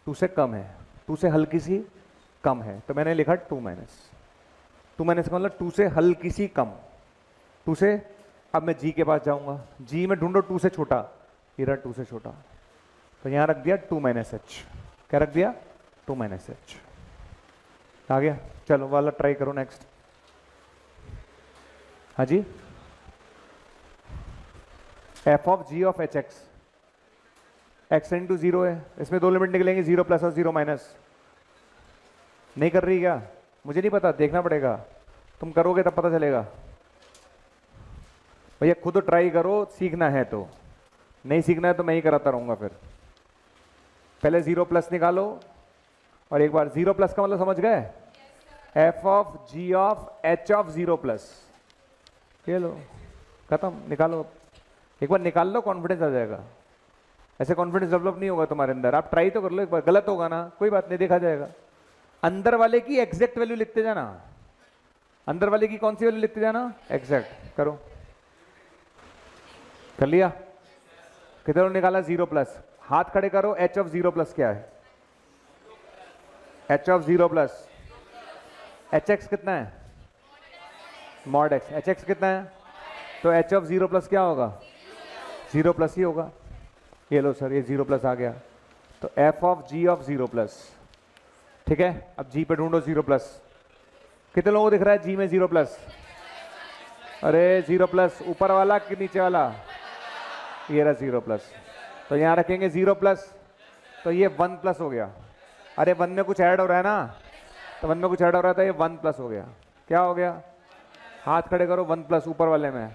2 से कम है, 2 से हल्की सी कम है, तो मैंने लिखा 2 माइनस, 2 माइनस का मतलब 2 से हल्की सी कम, 2 से, अब मैं जी के पास जाऊंगा, जी में ढूंढो 2 से छोटा, ये रहा 2 से छोटा, तो यहां रख दिया 2 माइनस एच, क्या रख दिया 2 माइनस एच, आ गया। चलो वाला ट्राई करो नेक्स्ट, हाँ जी, f of g of h x, x into 0 है, इसमें 2 लिमिट निकलेंगे, 0 प्लस और 0 माइनस, नहीं कर रही क्या, मुझे नहीं पता, देखना पड़ेगा, तुम करोगे तब पता चलेगा, भैया खुद ट्राई करो, सीखना है तो, नहीं सीखना है तो मैं ही कराता रहूंगा फिर, पहले 0 प्लस निकालो, और एक बार 0 प्लस का मतलब समझ गए, f of g of h of 0 plus, ये लो खत्म, निकालो, एक बार निकाल लो, कॉन्फिडेंस आ जाएगा, ऐसे कॉन्फिडेंस डेवलप नहीं होगा तुम्हारे अंदर, आप ट्राई तो कर लो एक बार, गलत होगा ना कोई बात नहीं, देखा जाएगा, अंदर वाले की एग्जैक्ट वैल्यू लिखते जाना, अंदर वाले की कौन सी वैल्यू लिखते जाना, एग्जैक्ट, करो, कर लिया, कितने निकाला 0 प्लस, हाथ खड़े करो, एच ऑफ 0 प्लस क्या है, H of 0 plus, H x कितना है, मॉड एक्स, एच एक्स कितना है, तो एच ऑफ 0 प्लस क्या होगा 0 प्लस ही होगा, ये लो सर ये 0 प्लस आ गया, तो f of g of 0 plus, ठीक है, अब जी पे ढूंढो 0 प्लस, कितने लोगों को दिख रहा है जी में 0 प्लस, अरे 0 प्लस ऊपर वाला कि नीचे वाला, ये रहा 0 प्लस, तो यहां रखेंगे 0 प्लस, तो ये 1 प्लस हो गया, अरे 1 में कुछ ऐड हो रहा है ना, तो 1 में कुछ ऐड हो रहा था, ये 1 प्लस हो गया, क्या हो गया, हाथ खड़े करो, 1 प्लस ऊपर वाले में,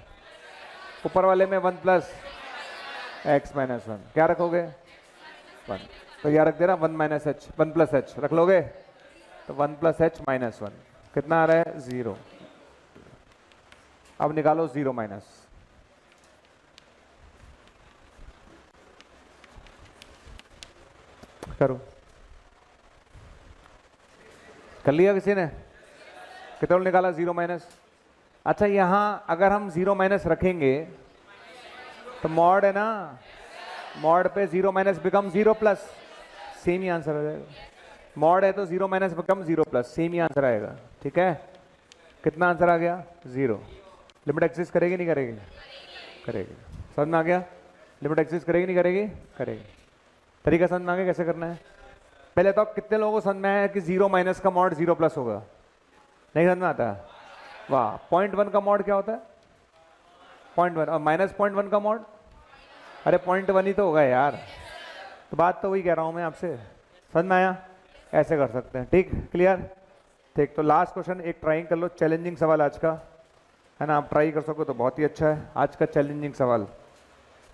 ऊपर वाले में 1 प्लस एक्स माइनस 1, क्या रखोगे 1, तो यह रख दे रहा 1 माइनस एच, 1 प्लस एच रख लोगे, तो 1 प्लस एच माइनस 1, कितना आ रहा है 0, अब निकालो 0 माइनस, करो, कर लिया किसी ने, कितना निकाला 0 माइनस, अच्छा यहां अगर हम 0 माइनस रखेंगे तो मॉड है ना, मॉड पे 0 माइनस बिकम 0 प्लस, सेम ही आंसर आ जाएगा, मॉड है तो 0 माइनस बिकम 0 प्लस, सेम ही आंसर आएगा, ठीक है, कितना आंसर आ गया 0, लिमिट एग्जिस्ट करेगी नहीं करेगी, करेगी, समझ में आ गया, लिमिट एग्जिस्ट करेगी नहीं करेगी, करेगी, तरीका समझ में आ गया कैसे करना है, पहले तो आप कितने लोगों को समझ में आया कि 0 माइनस का मॉड 0 प्लस होगा, नहीं समझ में आता, वाह, 0.1 का मॉड क्या होता है 0.1, और माइनस 0.1 का मॉड, अरे 0.1 ही तो होगा यार, तो बात तो वही कह रहा हूं मैं आपसे, समझ में आया, ऐसे कर सकते हैं, ठीक, क्लियर, ठीक, तो लास्ट क्वेश्चन एक ट्राइंग कर लो, चैलेंजिंग सवाल आज का, है ना, आप ट्राई कर सको तो बहुत ही अच्छा है। आज का चैलेंजिंग सवाल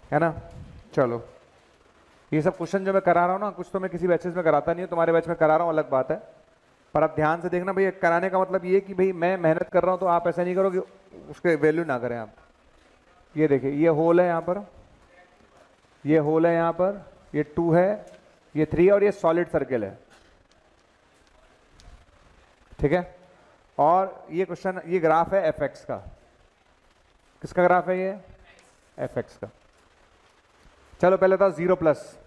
है ना। चलो, ये सब क्वेश्चन जो मैं करा रहा हूँ ना, कुछ तो मैं किसी बैचेस में कराता नहीं हूँ, तुम्हारे बैच में करा रहा हूँ, अलग बात है। पर आप ध्यान से देखना भैया, कराने का मतलब ये कि भाई मैं मेहनत कर रहा हूँ तो आप ऐसा नहीं करो कि उसके वैल्यू ना करें आप। ये देखिए, ये होल है यहाँ पर, ये होल है यहाँ पर, ये 2 है, ये 3 है, और ये सॉलिड सर्किल है, ठीक है। और ये क्वेश्चन, ये ग्राफ है एफ एक्स का। किसका ग्राफ है ये? एफ एक्स का। चलो पहले तो 0 प्लस,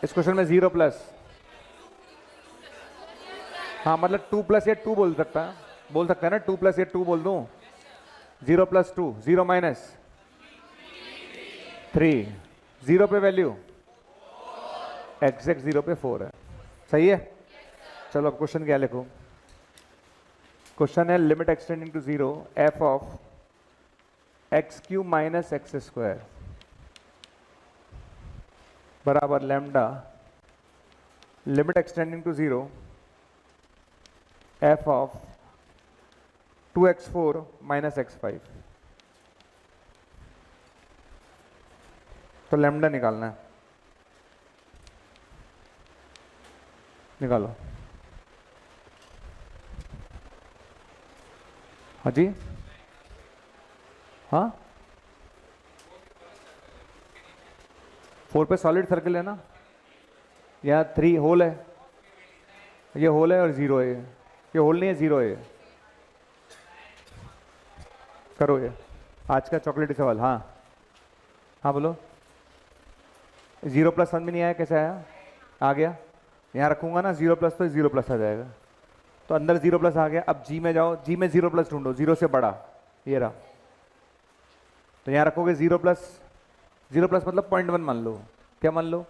इस क्वेश्चन में 0 प्लस, हाँ मतलब 2 प्लस या 2 बोल सकता है, बोल सकता है ना, 2 प्लस या 2 बोल दूं। 0 प्लस 2, 0 माइनस 3, 0 पे वैल्यू एग्जैक्ट 0 पे 4 है, सही है। चलो अब क्वेश्चन क्या लिखूं? क्वेश्चन है limit extending to 0 f of x cube minus x square बराबर lambda limit extending to 0 f of 2x4 minus x5। तो लैम्डा निकालना है, निकालो। हाँ जी, हाँ 4 पे सॉलिड सर्किल है ना, यहाँ 3 होल है, ये होल है और 0 है, ये होल नहीं है, 0 है। करो ये आज का चॉकलेटी सवाल। हाँ हाँ बोलो। 0 प्लस 1 भी नहीं आया, कैसे आया? आ गया, यहाँ रखूंगा ना 0 प्लस तो 0 प्लस आ जाएगा, तो अंदर 0 प्लस आ गया। अब जी में जाओ, जी में 0 प्लस ढूंढो, 0 से बड़ा, ये रहा। तो यहाँ रखोगे 0 प्लस, 0 प्लस मतलब 0.1 मान लो, क्या मान लो?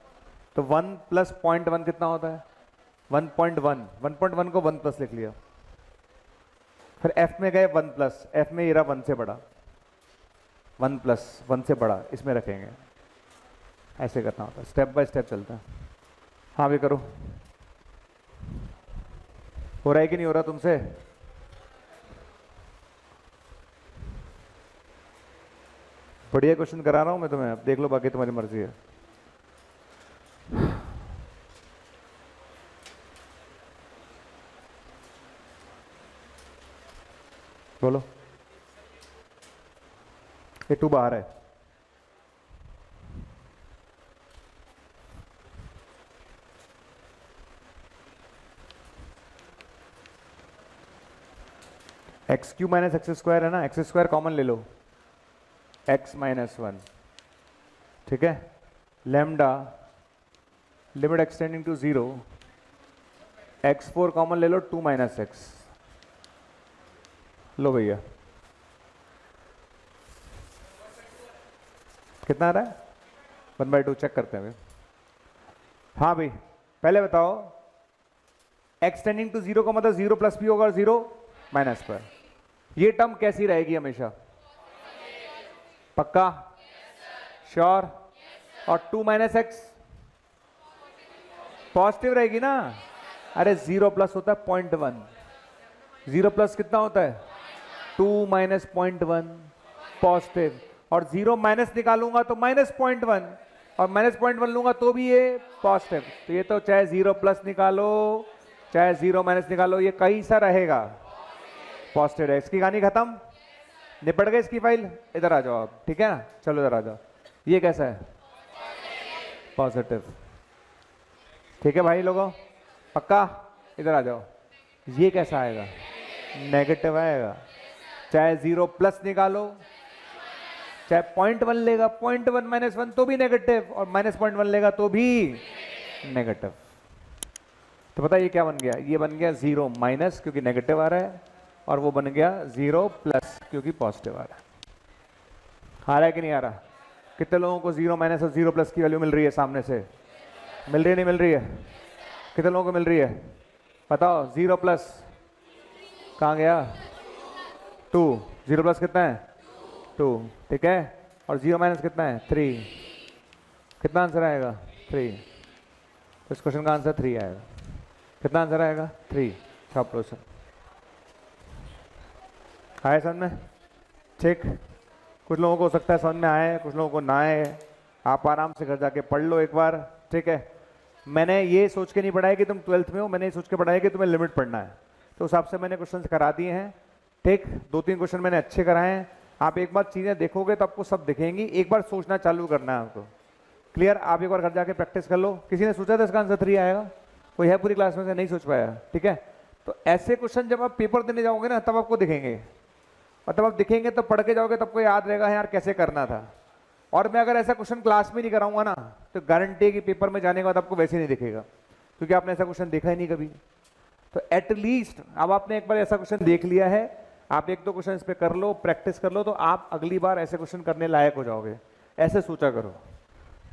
तो 1 प्लस 0.1 कितना होता है? 1.1, 1.1 को 1 प्लस लिख लिया। फिर f में गए 1 प्लस, f में ये रहा 1 से बड़ा, 1 प्लस 1 से बड़ा, इसमें रखेंगे। ऐसे करना होता है, स्टेप बाय स्टेप चलता है। हाँ भी करो। हो रहा है कि नहीं हो रहा तुमसे? बढ़िया क्वेश्चन करा रहा हूं मैं तुम्हें, अब देख लो, बाकी तुम्हारी मर्जी है। बोलो। ये 2 बाहर है, x Q minus x square है ना, एक्स स्क्वायर कॉमन ले लो, एक्स माइनस 1, ठीक है। Lambda limit extending to 0 x4 common ले लो, 2 माइनस एक्स। लो भैया, कितना आ रहा है? 1/2 चेक करते हैं। हाँ भाई, पहले बताओ, एक्सटेंडिंग टू 0 का मतलब 0 प्लस भी होगा और 0 माइनस पर। ये टर्म कैसी रहेगी हमेशा? पक्का? श्योर? और 2 माइनस एक्स पॉजिटिव रहेगी ना? अरे 0 प्लस होता है 0.1, 0 प्लस कितना होता है? 2 माइनस 0.1 पॉजिटिव, और 0 माइनस निकालूंगा तो माइनस 0.1, और माइनस 0.1 लूंगा तो भी ये पॉजिटिव। तो ये तो चाहे 0 प्लस निकालो चाहे 0 माइनस निकालो, ये कहीं सा रहेगा पॉजिटिव है। इसकी कहानी खत्म, निपट गई इसकी फाइल। इधर आ जाओ आप, ठीक है ना? चलो इधर आ जाओ। ये कैसा है? पॉजिटिव, ठीक है भाई लोगों, पक्का? इधर आ जाओ। ये कैसा आएगा? नेगेटिव आएगा। चाहे 0 प्लस निकालो चाहे 0.1 लेगा, 0.1 माइनस 1 तो भी नेगेटिव, और माइनस 0.1 लेगा तो भी नेगेटिव। तो पता ये क्या बन गया? ये बन गया 0 माइनस क्योंकि नेगेटिव आ रहा है, और वो बन गया 0 प्लस क्योंकि पॉजिटिव आ रहा है। आ रहा है कि नहीं आ रहा? कितने लोगों को 0 माइनस और 0 प्लस की वैल्यू मिल रही है सामने से? मिल रही है नहीं मिल रही है? कितने लोगों को मिल रही है बताओ? 0 प्लस कहाँ गया? 2, 0 प्लस कितना है? 2, ठीक है। और 0 माइनस कितना है? 3। कितना आंसर आएगा? 3। तो इस क्वेश्चन का आंसर 3 आएगा। कितना आंसर आएगा? 3। छाप लो सर। आए समझ में? ठीक, कुछ लोगों को हो सकता है समझ में आए, कुछ लोगों को ना आए। आप आराम से घर जाके पढ़ लो एक बार, ठीक है। मैंने ये सोच के नहीं पढ़ाया कि तुम 12th में हो, मैंने ये सोच के पढ़ाया कि तुम्हें लिमिट पढ़ना है, तो उस हिसाब से मैंने क्वेश्चन करा दिए हैं। ठीक, 2-3 क्वेश्चन मैंने अच्छे कराए हैं। आप एक बार चीज़ें देखोगे तो आपको सब दिखेंगी, एक बार सोचना चालू करना है आपको। क्लियर? आप एक बार घर जाके प्रैक्टिस कर लो। किसी ने सोचा था इसका आंसर 3 आएगा? कोई है पूरी क्लास में से नहीं सोच पाया? ठीक है, तो ऐसे क्वेश्चन जब आप पेपर देने जाओगे ना तब आपको दिखेंगे, और तब आप दिखेंगे तो पढ़ के जाओगे, तब को याद रहेगा यार कैसे करना था। और मैं अगर ऐसा क्वेश्चन क्लास में नहीं कराऊंगा ना तो गारंटी है कि पेपर में जाने के बाद आपको वैसे नहीं दिखेगा, क्योंकि आपने ऐसा क्वेश्चन देखा ही नहीं कभी। तो एटलीस्ट अब आपने एक बार ऐसा क्वेश्चन देख लिया है, आप 1-2 क्वेश्चन इस पे कर लो, प्रैक्टिस कर लो, तो आप अगली बार ऐसे क्वेश्चन करने लायक हो जाओगे। ऐसे सोचा करो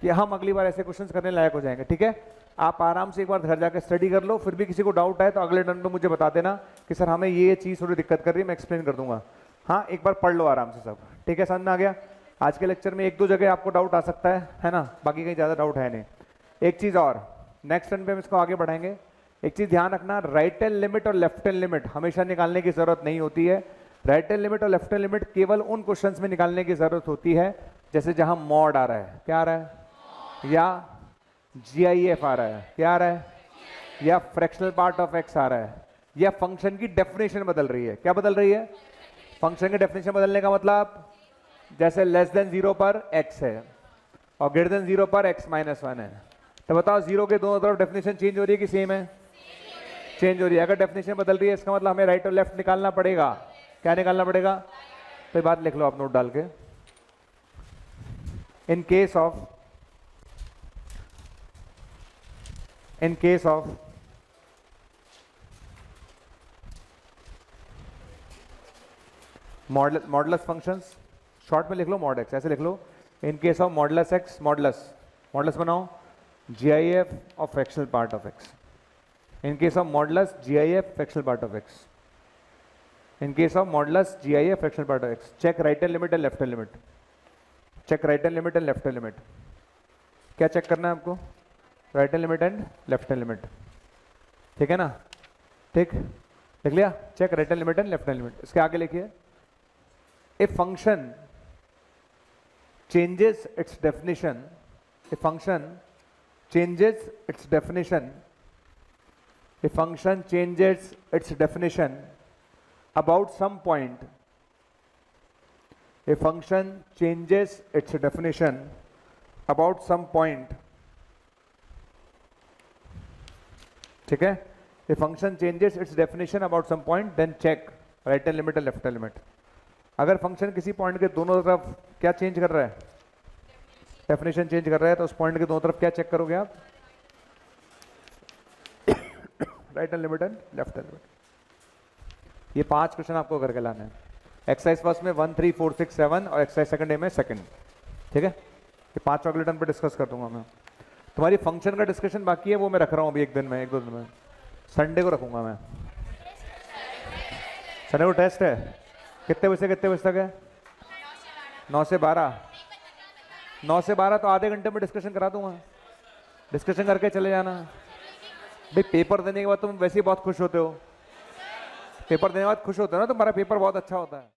कि हम अगली बार ऐसे क्वेश्चन करने लायक हो जाएंगे। ठीक है, आप आराम से एक बार घर जाकर स्टडी कर लो, फिर भी किसी को डाउट आए तो अगले टर्न पे मुझे बता देना कि सर हमें ये चीज़ थोड़ी दिक्कत कर रही है, मैं एक्सप्लेन कर दूंगा। हाँ, एक बार पढ़ लो आराम से सब। ठीक है, समझ में आ गया? आज के लेक्चर में 1-2 जगह आपको डाउट आ सकता है ना, बाकी कहीं ज़्यादा डाउट है नहीं। एक चीज़ और, नेक्स्ट टर्न पे हम इसको आगे बढ़ाएंगे। एक चीज़ ध्यान रखना, राइट हैंड लिमिट और लेफ्ट हैंड लिमिट हमेशा निकालने की जरूरत नहीं होती है। राइट हैंड लिमिट और लेफ्ट हैंड लिमिट केवल उन क्वेश्चंस में निकालने की जरूरत होती है जैसे जहां मॉड आ रहा है, क्या आ रहा है, या GIF आ रहा है, क्या आ रहा है, या फ्रैक्शनल पार्ट ऑफ x आ रहा है, या फंक्शन की डेफिनेशन बदल रही है। क्या बदल रही है? फंक्शन की डेफिनेशन बदलने का मतलब जैसे लेस देन 0 पर x है और ग्रेटर देन 0 पर x-1 है, तो बताओ 0 के दोनों तरफ डेफिनेशन चेंज हो रही है कि सेम है? चेंज हो रही है। अगर डेफिनेशन बदल रही है इसका मतलब हमें राइट और लेफ्ट निकालना पड़ेगा। क्या निकालना पड़ेगा? तो ये बात लिख लो आप नोट डाल के। In case of modulus functions, short में लिख लो मॉड एक्स, ऐसे लिख लो। In case of modulus x, modulus बनाओ GIF of fractional part of x. In case of modulus GIF fractional part of x. In case of modulus GIF fractional part of x. Check right hand limit and left hand limit. Check right hand limit and left hand limit. क्या check करना है आपको? Right hand limit and left hand limit. ठीक है ना? ठीक, लिख लिया? Check right hand limit and left hand limit. इसके आगे लिखिए, a function changes its definition, a function changes its definition, a function changes its definition about some point, a function changes its definition about some point, ठीक है? a function changes its definition about some point, then check right hand limit and left hand limit। अगर function किसी point के दोनों तरफ क्या change कर रहा है? डेफिनेशन चेंज कर रहा है, तो उस पॉइंट के दोनों तरफ क्या चेक करोगे आप? Right hand limit and left hand limit. ये 5 क्वेश्चन आपको करके लाने हैं। एक्सरसाइज फर्स्ट में 1, 3, 4, 6, 7 और एक्सरसाइज सेकंड में सेकंड। ठीक है, ये 5 अगले टर्न पे डिस्कस कर दूंगा मैं। तुम्हारी फंक्शन का डिस्कशन बाकी है, वो मैं रख रहा हूँ अभी 1 2 दिन में। संडे को रखूंगा मैं। संडे को टेस्ट है, कितने बजे से कितने बजे तक है? 9 से 12। 9 से 12 तो आधे घंटे में डिस्कशन करा दूंगा। डिस्कशन करके चले जाना भाई। पेपर देने के बाद तुम वैसे ही बहुत खुश होते हो। पेपर देने के बाद खुश होते हो ना, तुम्हारा पेपर बहुत अच्छा होता है।